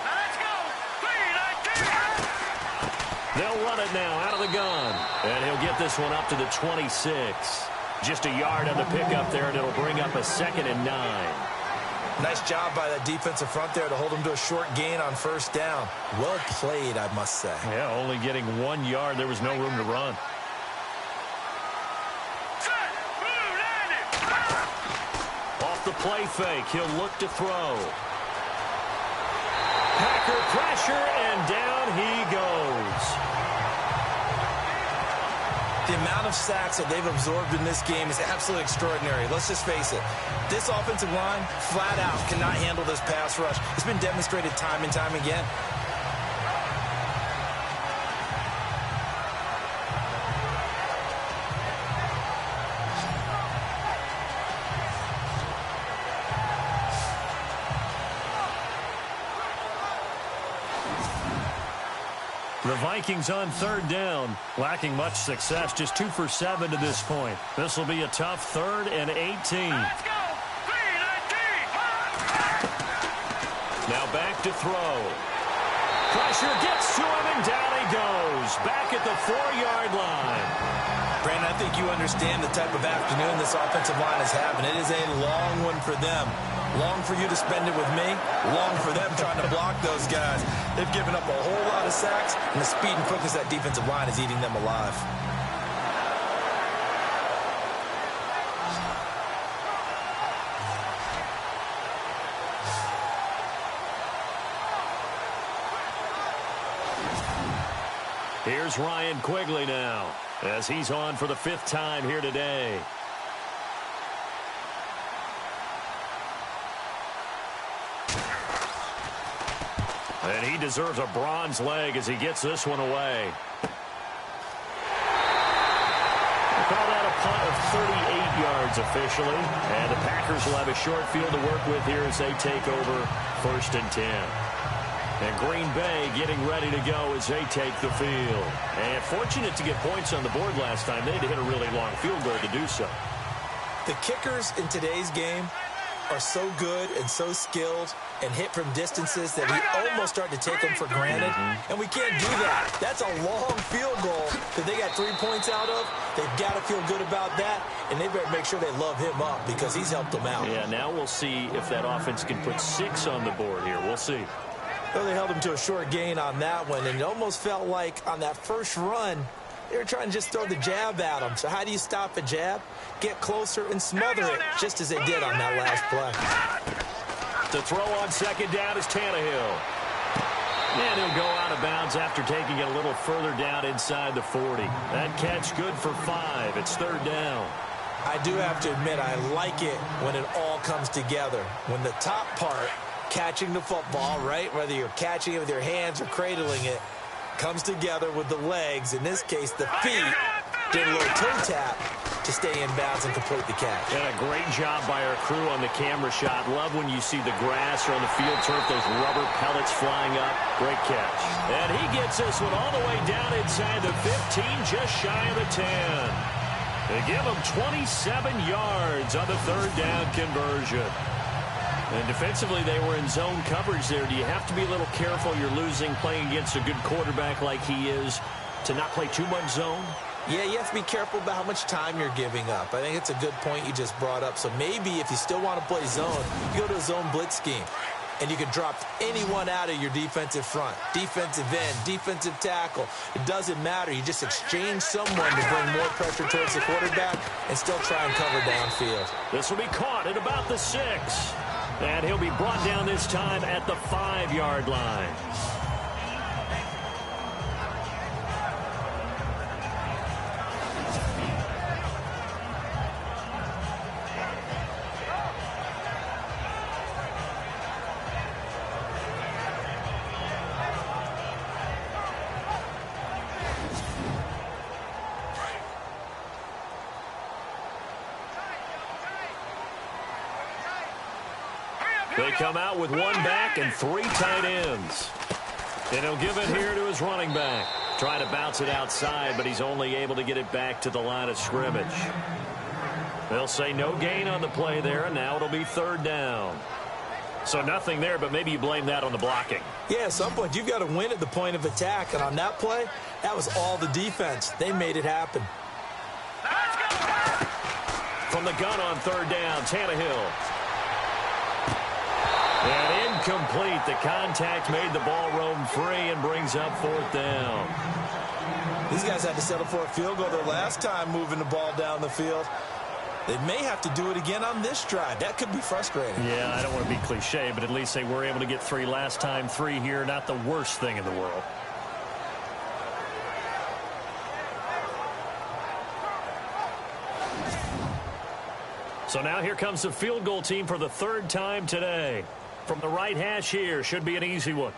Let's go. 3-19. They'll run it now out of the gun. And he'll get this one up to the 26. Just a yard on the pickup there, and it'll bring up a 2nd and 9. Nice job by that defensive front there to hold him to a short gain on first down. Well played, I must say. Yeah, only getting 1 yard. There was no room to run. Set. Blue 90. Off the play fake, he'll look to throw. Packer pressure, and down he goes. The amount of sacks that they've absorbed in this game is absolutely extraordinary. Let's just face it. This offensive line, flat out, cannot handle this pass rush. It's been demonstrated time and time again. The Vikings on third down, lacking much success, just 2 for 7 to this point. This will be a tough 3rd and 18. Let's go. 3-19. Now back to throw. Pressure gets to him, and down he goes. Back at the 4-yard line. Brandon, I think you understand the type of afternoon this offensive line is having. It is a long one for them. Long for you to spend it with me. Long for them trying to block those guys. They've given up a whole lot of sacks, and the speed and quickness of that defensive line is eating them alive. Here's Ryan Quigley now, as he's on for the 5th time here today. And he deserves a bronze leg as he gets this one away. Call that a punt of 38 yards officially. And the Packers will have a short field to work with here as they take over 1st and 10. And Green Bay getting ready to go as they take the field. And fortunate to get points on the board last time. They had to hit a really long field goal to do so. The kickers in today's game are so good and so skilled and hit from distances that we almost start to take them for granted. And we can't do that. That's a long field goal that they got 3 points out of. They've got to feel good about that, and they better make sure they love him up because he's helped them out. Yeah, now we'll see if that offense can put 6 on the board here. We'll see. Well, they held him to a short gain on that one, and it almost felt like on that first run, they were trying to just throw the jab at him. So how do you stop a jab? Get closer and smother it, just as they did on that last play. To throw on 2nd down is Tannehill. And he'll go out of bounds after taking it a little further down inside the 40. That catch good for 5. It's 3rd down. I do have to admit, I like it when it all comes together. When the top part, catching the football, right, whether you're catching it with your hands or cradling it, comes together with the legs, in this case the feet, did a little toe tap to stay in bounds and complete the catch. And a great job by our crew on the camera shot. Love when you see the grass or on the field turf, those rubber pellets flying up. Great catch. And he gets this one all the way down inside the 15, just shy of the 10. They give him 27 yards on the 3rd down conversion. And defensively, they were in zone coverage there. Do you have to be a little careful? You're losing playing against a good quarterback like he is to not play too much zone? Yeah, you have to be careful about how much time you're giving up. I think it's a good point you just brought up. So maybe if you still want to play zone, you go to a zone blitz scheme. And you can drop anyone out of your defensive front. Defensive end, defensive tackle. It doesn't matter. You just exchange someone to bring more pressure towards the quarterback and still try and cover downfield. This will be caught at about the 6. And he'll be brought down this time at the 5-yard line. They come out with 1 back and 3 tight ends. And he'll give it here to his running back. Trying to bounce it outside, but he's only able to get it back to the line of scrimmage. They'll say no gain on the play there, and now it'll be 3rd down. So nothing there, but maybe you blame that on the blocking. Yeah, at some point you've got to win at the point of attack. And on that play, that was all the defense. They made it happen. From the gun on 3rd down, Tannehill. And incomplete. The contact made the ball roam free and brings up 4th down. These guys had to settle for a field goal their last time moving the ball down the field. They may have to do it again on this drive. That could be frustrating. Yeah, I don't want to be cliche, but at least they were able to get 3 last time. 3 here, not the worst thing in the world. So now here comes the field goal team for the 3rd time today. From the right hash here, should be an easy one.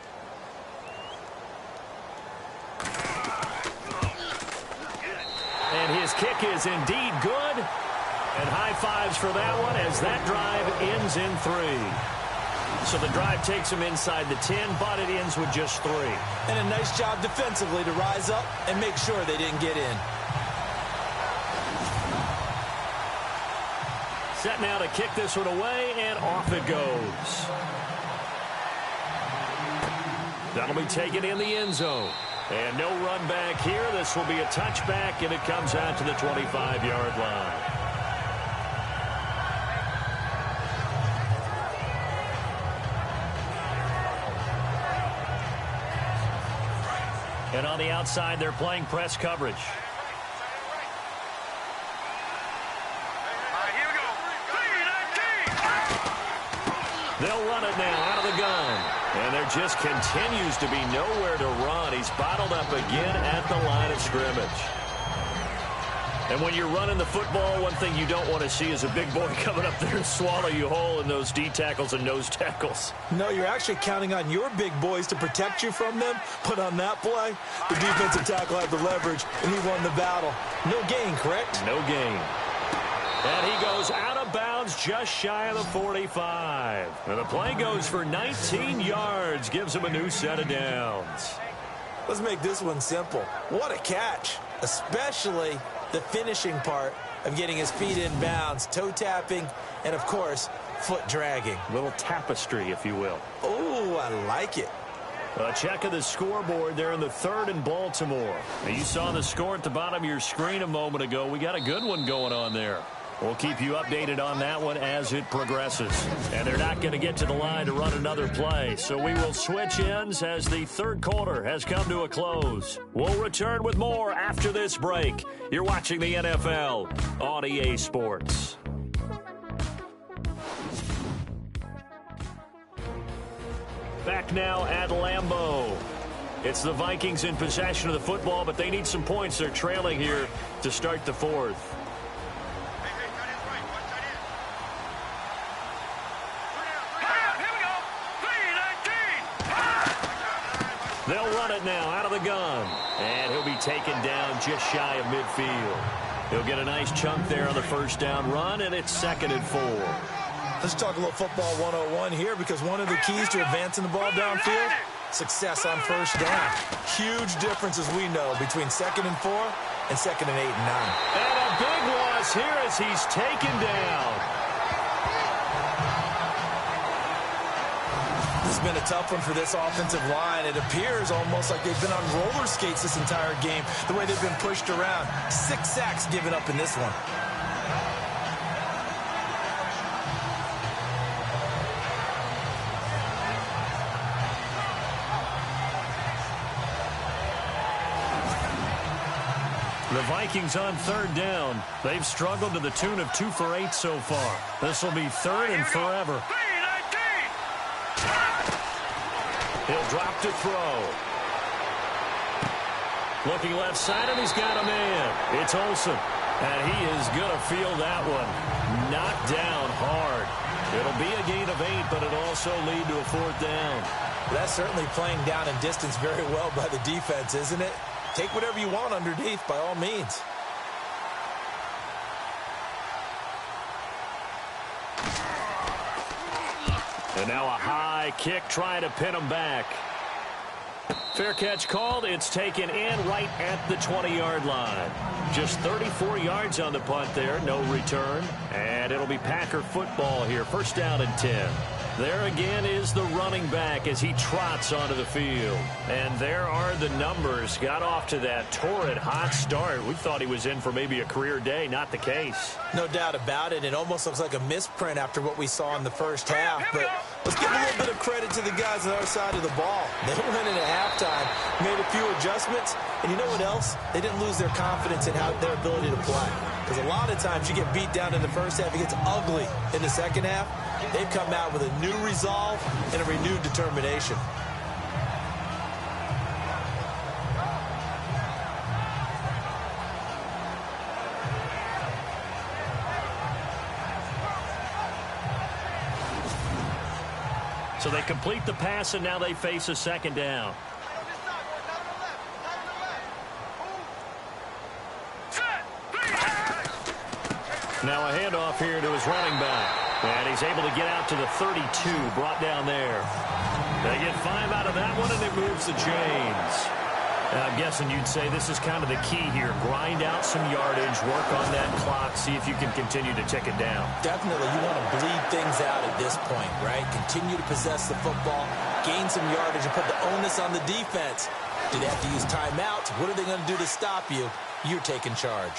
And his kick is indeed good. And high fives for that one as that drive ends in 3. So the drive takes him inside the 10, but it ends with just 3. And a nice job defensively to rise up and make sure they didn't get in. Set now to kick this one away, and off it goes. That'll be taken in the end zone. And no run back here. This will be a touchback, and it comes out to the 25-yard line. And on the outside, they're playing press coverage. They'll run it now out of the gun. And there just continues to be nowhere to run. He's bottled up again at the line of scrimmage. And when you're running the football, one thing you don't want to see is a big boy coming up there and swallow you whole in those D tackles and nose tackles. No, you're actually counting on your big boys to protect you from them. But on that play, the defensive tackle had the leverage, and he won the battle. No gain, correct? No gain. And he goes out of bounds just shy of the 45. And the play goes for 19 yards, gives him a new set of downs. Let's make this one simple. What a catch, especially the finishing part of getting his feet in bounds, toe tapping, and, of course, foot dragging. Little tapestry, if you will. Oh, I like it. A check of the scoreboard there in the 3rd and Baltimore. Now, you saw the score at the bottom of your screen a moment ago. We got a good one going on there. We'll keep you updated on that one as it progresses. And they're not going to get to the line to run another play, so we will switch ends as the 3rd quarter has come to a close. We'll return with more after this break. You're watching the NFL on EA Sports. Back now at Lambeau. It's the Vikings in possession of the football, but they need some points. They're trailing here to start the 4th. They'll run it now out of the gun. And he'll be taken down just shy of midfield. He'll get a nice chunk there on the 1st down run, and it's 2nd and 4. Let's talk a little football 101 here, because one of the keys to advancing the ball downfield, success on 1st down. Huge difference, as we know, between 2nd and 4 and 2nd and 8 and 9. And a big loss here as he's taken down. It's been a tough one for this offensive line. It appears almost like they've been on roller skates this entire game, the way they've been pushed around. 6 sacks given up in this one. The Vikings on 3rd down. They've struggled to the tune of 2 for 8 so far. This will be 3rd and forever. He'll drop to throw. Looking left side, and he's got a man. It's Olsen. And he is going to feel that one. Knocked down hard. It'll be a gain of 8, but it'll also lead to a 4th down. That's certainly playing down in distance very well by the defense, isn't it? Take whatever you want underneath, by all means. And now a high kick trying to pin him back. Fair catch called. It's taken in right at the 20-yard line. Just 34 yards on the punt there. No return. And it'll be Packer football here. 1st down and 10. There again is the running back as he trots onto the field. And there are the numbers. Got off to that torrid hot start. We thought he was in for maybe a career day. Not the case. No doubt about it. It almost looks like a misprint after what we saw in the 1st half. But let's give a little bit of credit to the guys on our side of the ball. They went in at halftime, made a few adjustments, and you know what else? They didn't lose their confidence in their ability to play. Because a lot of times you get beat down in the 1st half, it gets ugly in the 2nd half. They've come out with a new resolve and a renewed determination. So they complete the pass, and now they face a 2nd down. Now a handoff here to his running back. And he's able to get out to the 32, brought down there. They get 5 out of that one, and it moves the chains. I'm guessing you'd say this is kind of the key here. Grind out some yardage, work on that clock, see if you can continue to tick it down. Definitely. You want to bleed things out at this point, right? Continue to possess the football, gain some yardage, and put the onus on the defense. Do they have to use timeouts? What are they going to do to stop you? You're taking charge.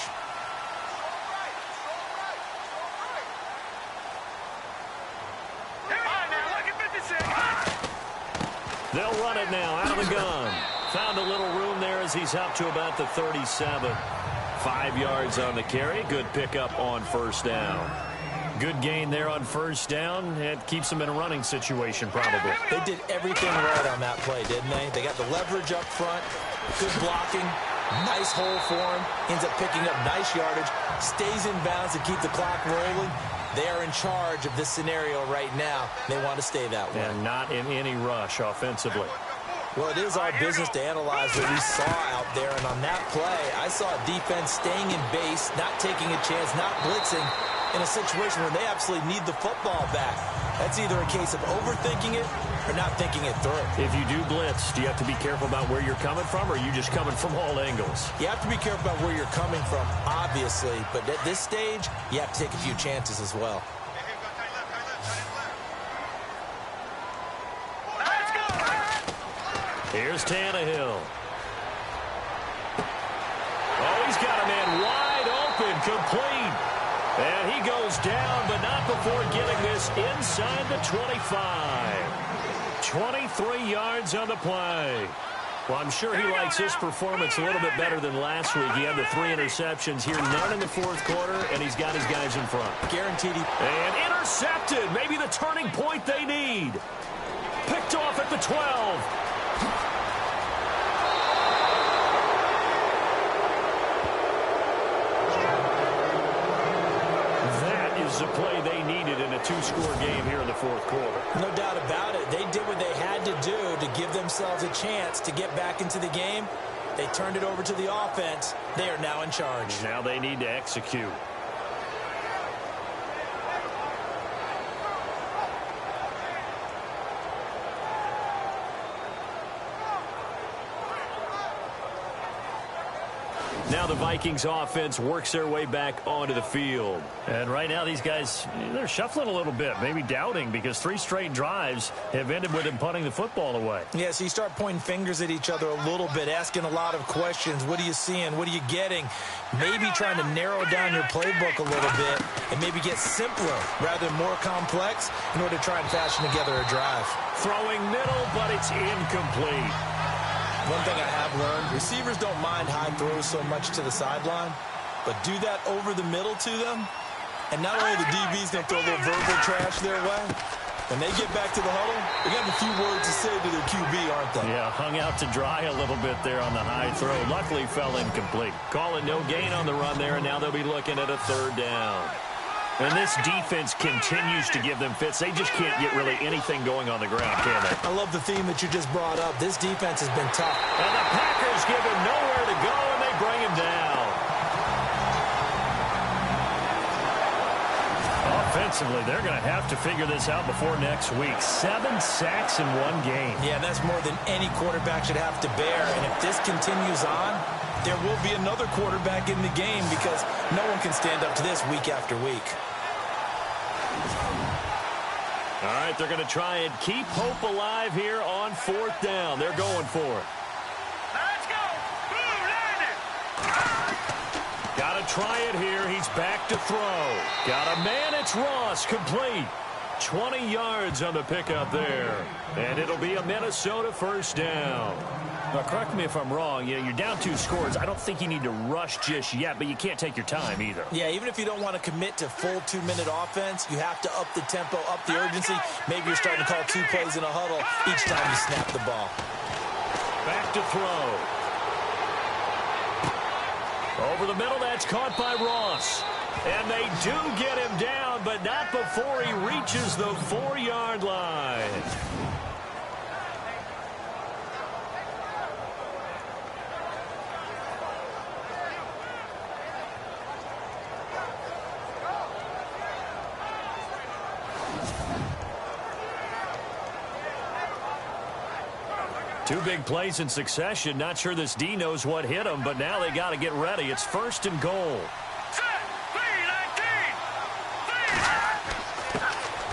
They'll run it now out of the gun. Found a little room there as he's up to about the 37. 5 yards on the carry. Good pickup on 1st down. Good gain there on 1st down. It keeps them in a running situation probably. They did everything right on that play, didn't they? They got the leverage up front, good blocking, Nice hole for him. Ends up picking up nice yardage. Stays in bounds to keep the clock rolling. They are in charge of this scenario right now. They want to stay that way. And not in any rush offensively. Well, it is our business to analyze what we saw out there. And on that play, I saw a defense staying in base, not taking a chance, not blitzing in a situation where they absolutely need the football back. That's either a case of overthinking it or not thinking it through. If you do blitz, do you have to be careful about where you're coming from, or are you just coming from all angles? You have to be careful about where you're coming from, obviously. But at this stage, you have to take a few chances as well. Here's Tannehill. Oh, he's got a man wide open, complete. And he goes down, but not before getting this inside the 25. 23 yards on the play. Well, I'm sure he likes his performance a little bit better than last week. He had the 3 interceptions here, none in the fourth quarter, and he's got his guys in front. Guaranteed. And intercepted. Maybe the turning point they need. Picked off at the 12. The play they needed in a 2-score game here in the fourth quarter. No doubt about it. They did what they had to do to give themselves a chance to get back into the game. They turned it over to the offense. They are now in charge. Now they need to execute. Now the Vikings offense works their way back onto the field. And right now these guys, they're shuffling a little bit, maybe doubting, because 3 straight drives have ended with them punting the football away. Yeah, so you start pointing fingers at each other a little bit, asking a lot of questions. What are you seeing? What are you getting? Maybe trying to narrow down your playbook a little bit and maybe get simpler rather than more complex in order to try and fashion together a drive. Throwing middle, but it's incomplete. One thing I have learned, receivers don't mind high throws so much to the sideline, but do that over the middle to them, and not only the DB's going to throw a little verbal trash their way, when they get back to the huddle, they got a few words to say to their QB, aren't they? Yeah, hung out to dry a little bit there on the high throw. Luckily fell incomplete. Calling no gain on the run there, and now they'll be looking at a 3rd down. And this defense continues to give them fits. They just can't get really anything going on the ground, can they? I love the theme that you just brought up. This defense has been tough. And the Packers give him nowhere to go, and they bring him down. Offensively, they're going to have to figure this out before next week. 7 sacks in 1 game. Yeah, that's more than any quarterback should have to bear. And if this continues on, there will be another quarterback in the game because no one can stand up to this week after week. All right, they're going to try and keep hope alive here on 4th down. They're going for it. Let's go. Boom, landed. Got to try it here. He's back to throw. Got a man. It's Ross. Complete. 20 yards on the pickup there. And it'll be a Minnesota 1st down. Now, correct me if I'm wrong. You know, you're down 2 scores. I don't think you need to rush just yet, but you can't take your time either. Yeah, even if you don't want to commit to full 2-minute offense, you have to up the tempo, up the urgency. Maybe you're starting to call 2 plays in a huddle each time you snap the ball. Back to throw. Over the middle, that's caught by Ross. And they do get him down, but not before he reaches the 4-yard line. Two big plays in succession. Not sure this D knows what hit him, but now they got to get ready. It's 1st and goal.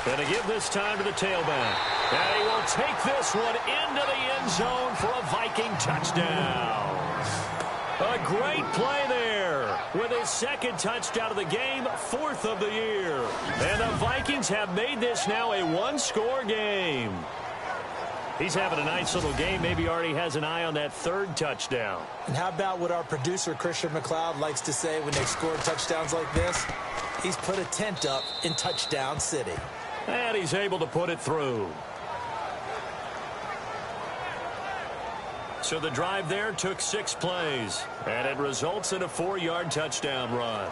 Going to give this time to the tailback. And he will take this one into the end zone for a Viking touchdown. A great play there with his 2nd touchdown of the game, 4th of the year. And the Vikings have made this now a 1-score game. He's having a nice little game. Maybe already has an eye on that 3rd touchdown. And how about what our producer, Christian McLeod, likes to say when they score touchdowns like this? He's put a tent up in Touchdown City. And he's able to put it through. So the drive there took 6 plays, and it results in a 4-yard touchdown run.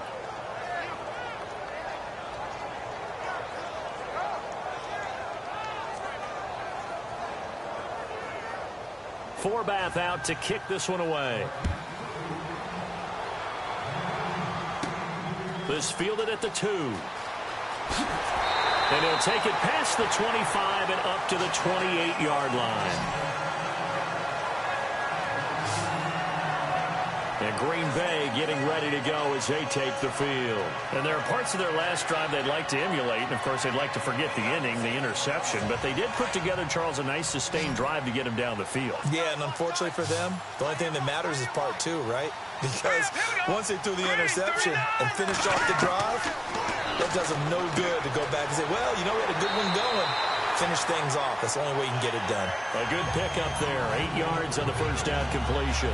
Forbath out to kick this one away. This fielded at the 2. And he'll take it past the 25 and up to the 28-yard line. And Green Bay getting ready to go as they take the field. And there are parts of their last drive they'd like to emulate. And, of course, they'd like to forget the inning, the interception. But they did put together, Charles, a nice sustained drive to get him down the field. Yeah, and unfortunately for them, the only thing that matters is part 2, right? Because once they threw the interception and finished off the drive, that does them no good to go back and say, well, you know, we had a good one going. Finish things off. That's the only way you can get it done. A good pickup there. 8 yards on the first down completion.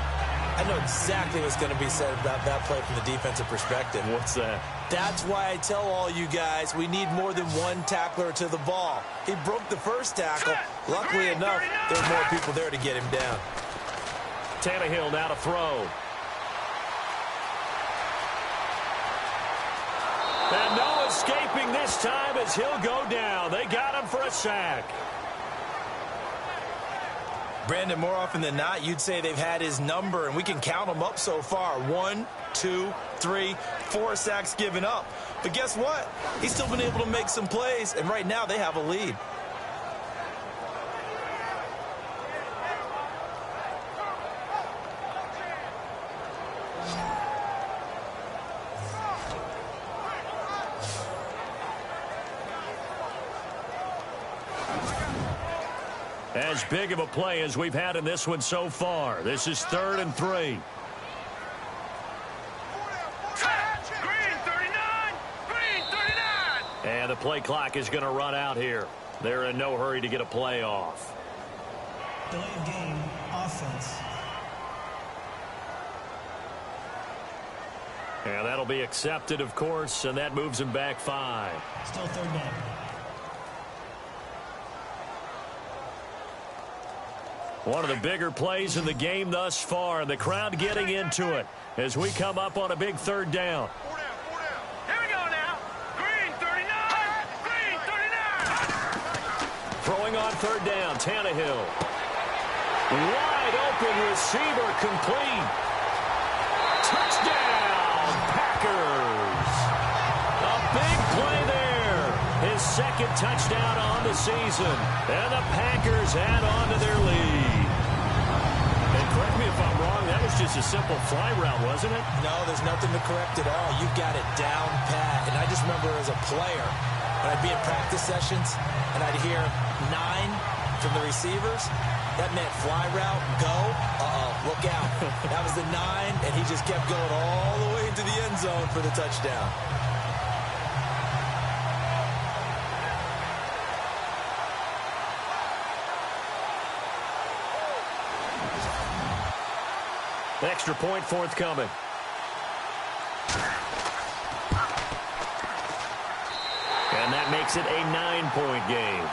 I know exactly what's going to be said about that play from the defensive perspective. What's that? That's why I tell all you guys we need more than one tackler to the ball. He broke the first tackle. Luckily enough, there were more people there to get him down. Tannehill now to throw. And no escaping this time as he'll go down. They got him for a sack. Brandon, more often than not, you'd say they've had his number, and we can count them up so far. 1, 2, 3, 4 sacks given up. But guess what? He's still been able to make some plays, and right now they have a lead. As big of a play as we've had in this one so far. This is 3rd and 3. Green 39! Green 39! And the play clock is going to run out here. They're in no hurry to get a play off. Delay of game, offense. And that'll be accepted, of course, and that moves him back 5. Still 3rd down. One of the bigger plays in the game thus far. The crowd getting into it as we come up on a big 3rd down. 4 down, 4 down. Here we go now. Green 39! Green 39! Throwing on 3rd down, Tannehill. Wide open receiver complete. Touchdown, Packers. A big play there. His 2nd touchdown on the season. And the Packers add on to their lead. And correct me if I'm wrong, that was just a simple fly route, wasn't it? No, there's nothing to correct at all. You've got it down pat. And I just remember as a player, when I'd be at practice sessions and I'd hear 9 from the receivers, that meant fly route, go, look out. That was the 9, and he just kept going all the way into the end zone for the touchdown. Extra point forthcoming. And that makes it a 9-point game.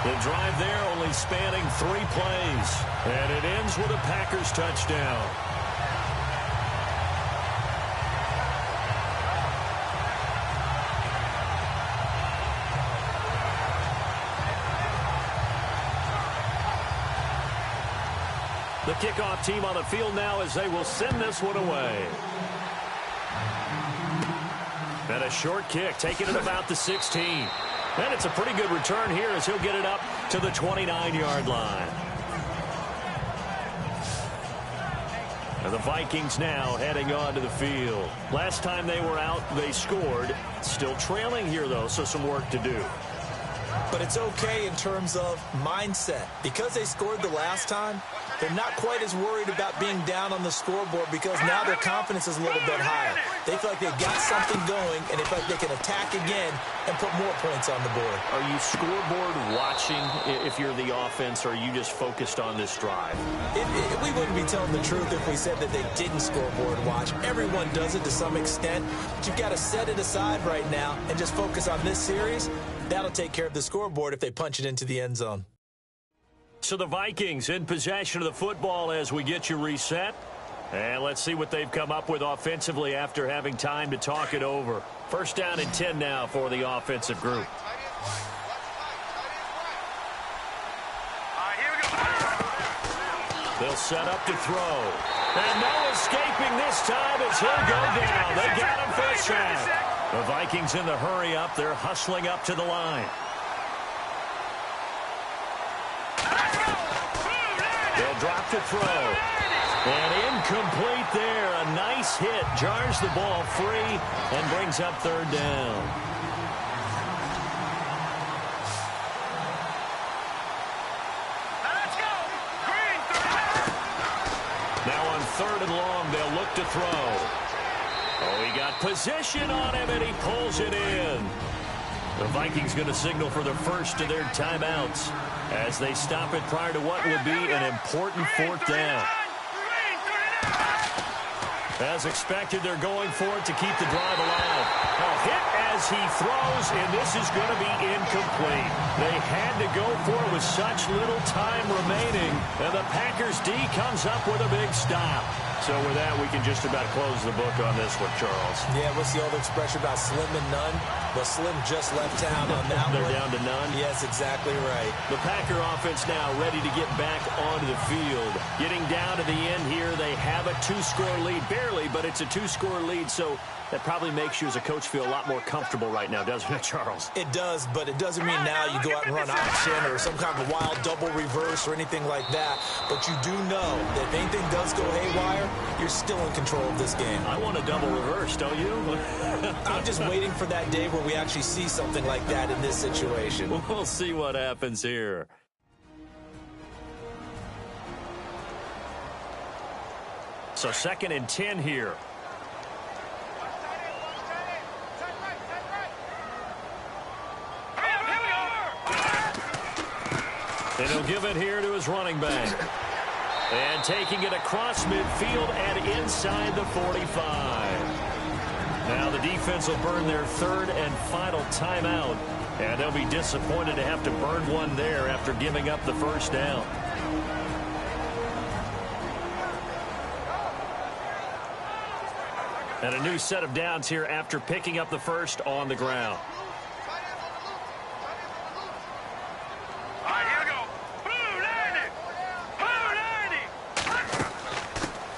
The drive there only spanning 3 plays. And it ends with a Packers touchdown. The kickoff team on the field now as they will send this one away. And a short kick, taking it about the 16. And it's a pretty good return here as he'll get it up to the 29-yard line. And the Vikings now heading onto the field. Last time they were out, they scored. Still trailing here, though, so some work to do. But it's okay in terms of mindset. Because they scored the last time, they're not quite as worried about being down on the scoreboard because now their confidence is a little bit higher. They feel like they've got something going, and they feel like they can attack again and put more points on the board. Are you scoreboard watching if you're the offense, or are you just focused on this drive? We wouldn't be telling the truth if we said that they didn't scoreboard watch. Everyone does it to some extent, but you've got to set it aside right now and just focus on this series. That'll take care of the scoreboard if they punch it into the end zone. So the Vikings in possession of the football as we get you reset. And let's see what they've come up with offensively after having time to talk it over. First down and 10 now for the offensive group. They'll set up to throw. And no escaping this time as he'll go down. They got him for a sack. The Vikings in the hurry up. They're hustling up to the line. They'll drop to throw. And incomplete there. A nice hit. Jars the ball free and brings up third down. Now on third and long, they'll look to throw. Oh, he got position on him, and he pulls it in. The Vikings going to signal for the first of their timeouts as they stop it prior to what will be an important fourth down. As expected, they're going for it to keep the drive alive. A hit as he throws, and this is going to be incomplete. They had to go for it with such little time remaining, and the Packers D comes up with a big stop. So with that, we can just about close the book on this one, Charles. Yeah, what's the old expression about slim and none? Well, Slim just left town on that They're one. down to none? Yes, exactly right. The Packer offense now ready to get back onto the field. Getting down to the end here, they have a two-score lead. Barely, but it's a two-score lead, so that probably makes you as a coach feel a lot more comfortable right now, doesn't it, Charles? It does, but it doesn't mean now you go out and run option or some kind of wild double reverse or anything like that. But you do know that if anything does go haywire, you're still in control of this game. I want a double reverse, don't you? I'm just waiting for that day where we actually see something like that in this situation. We'll see what happens here. So 2nd and 10 here. And he'll give it here to his running back. And taking it across midfield and inside the 45. Now the defense will burn their third and final timeout. And they'll be disappointed to have to burn one there after giving up the first down. And a new set of downs here after picking up the first on the ground.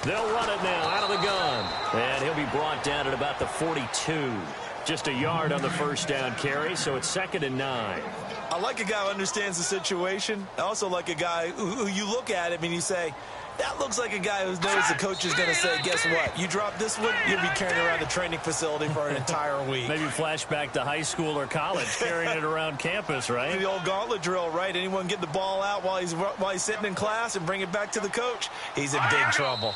They'll run it now out of the gun. And he'll be brought down at about the 42. Just a yard on the first down carry, so it's 2nd and 9. I like a guy who understands the situation. I also like a guy who you look at him and you say, that looks like a guy who knows the coach is going to say, guess what? You drop this one, you'll be carrying around the training facility for an entire week. Maybe flashback to high school or college, carrying it around campus, right? The old gauntlet drill, right? Anyone get the ball out while he's sitting in class and bring it back to the coach? He's in big trouble.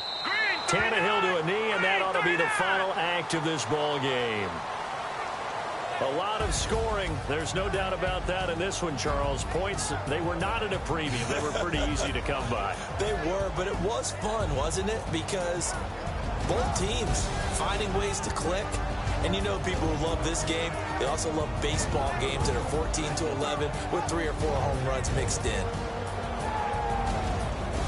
Tannehill to a knee, and that ought to be the final act of this ball game. A lot of scoring. There's no doubt about that in this one, Charles. Points, they were not in a premium. They were pretty easy to come by. They were, but it was fun, wasn't it? Because both teams finding ways to click. And you know people who love this game, they also love baseball games that are 14-11 with 3 or 4 home runs mixed in.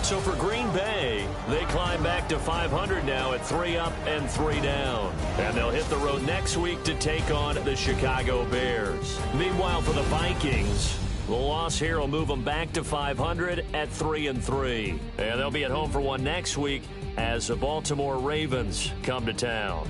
So for Green Bay, they climb back to 500 now at 3 up and 3 down. And they'll hit the road next week to take on the Chicago Bears. Meanwhile, for the Vikings, the loss here will move them back to 500 at 3-3. And they'll be at home for one next week as the Baltimore Ravens come to town.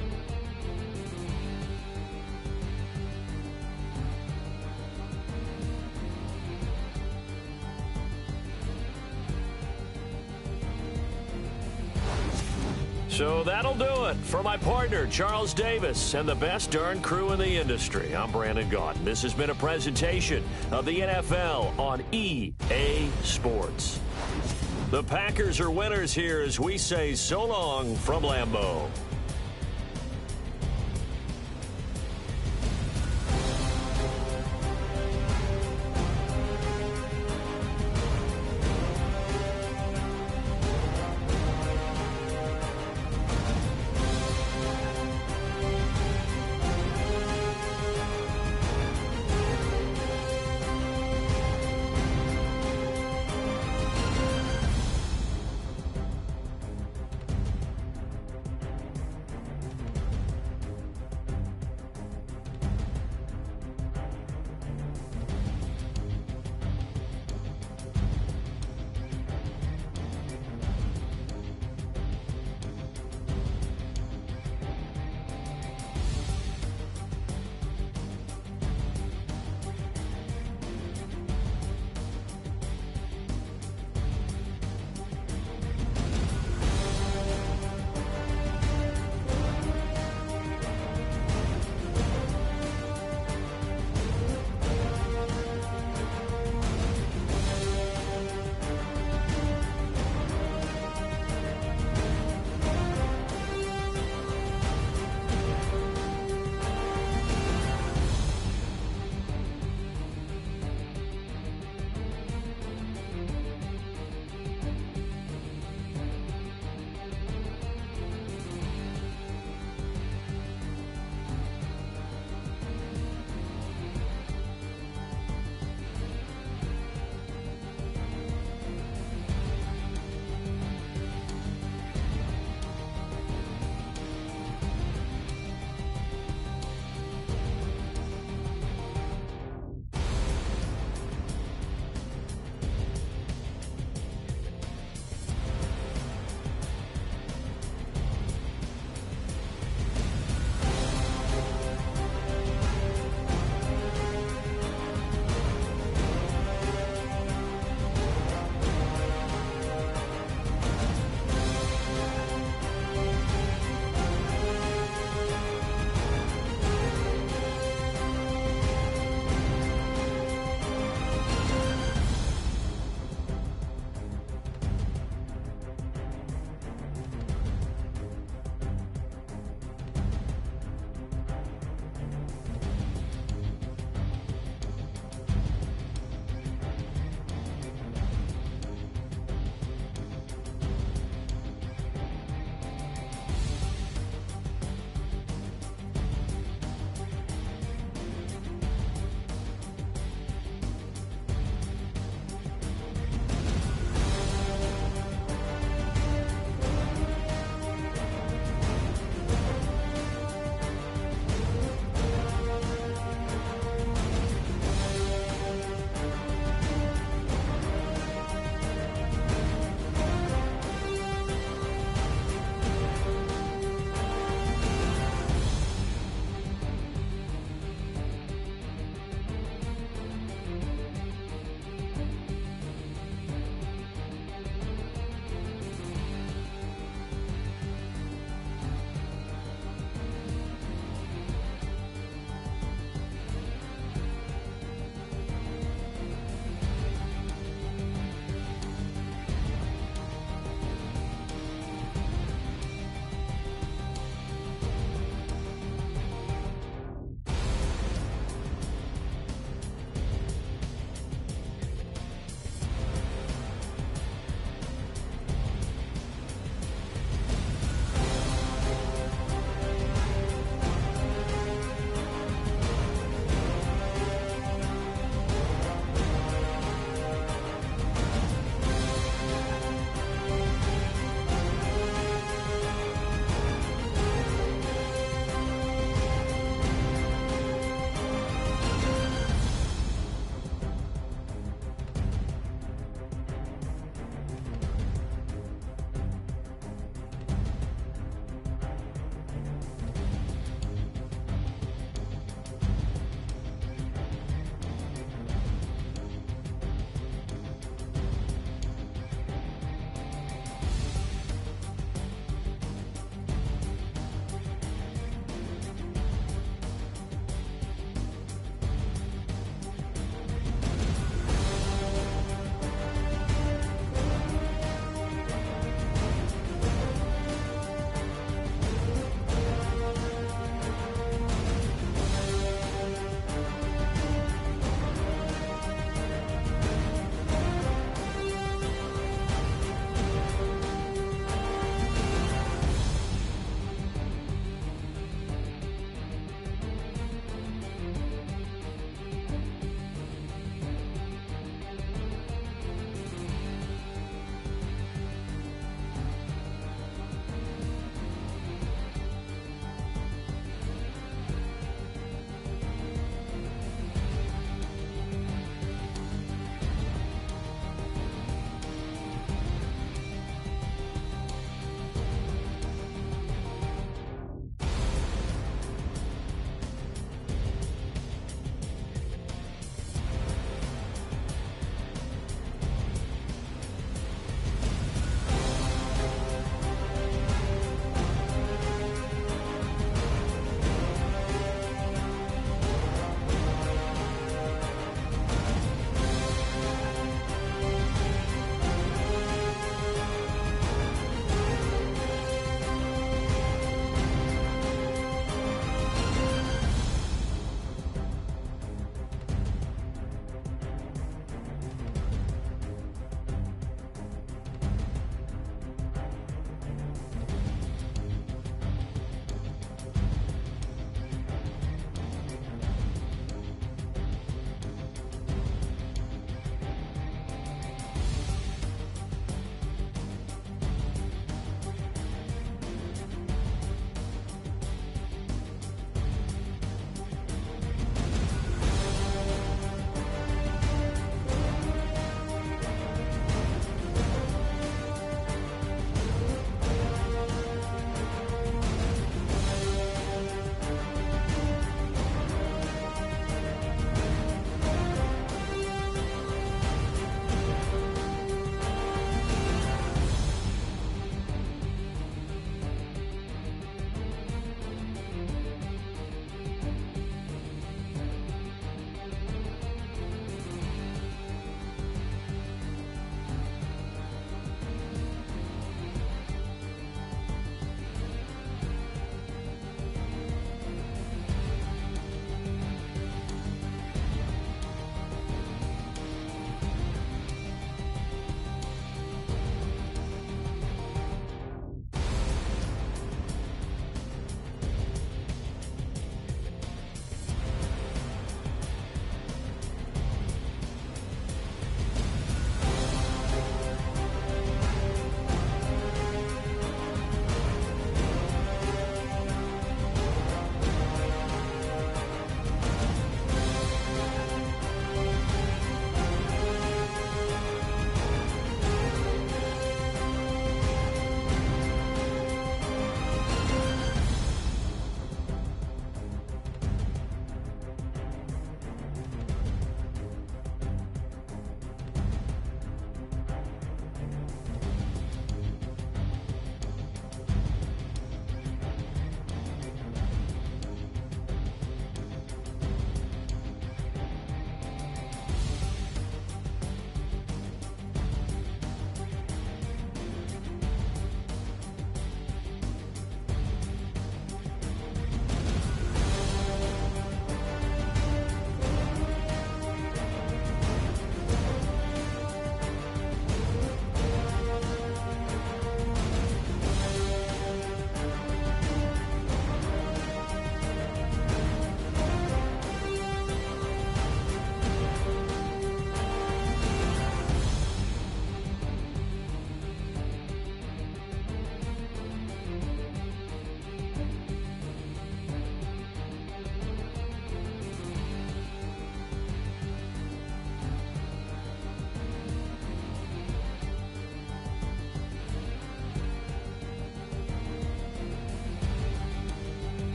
So that'll do it for my partner, Charles Davis, and the best darn crew in the industry. I'm Brandon Gaudin. This has been a presentation of the NFL on EA Sports. The Packers are winners here as we say so long from Lambeau.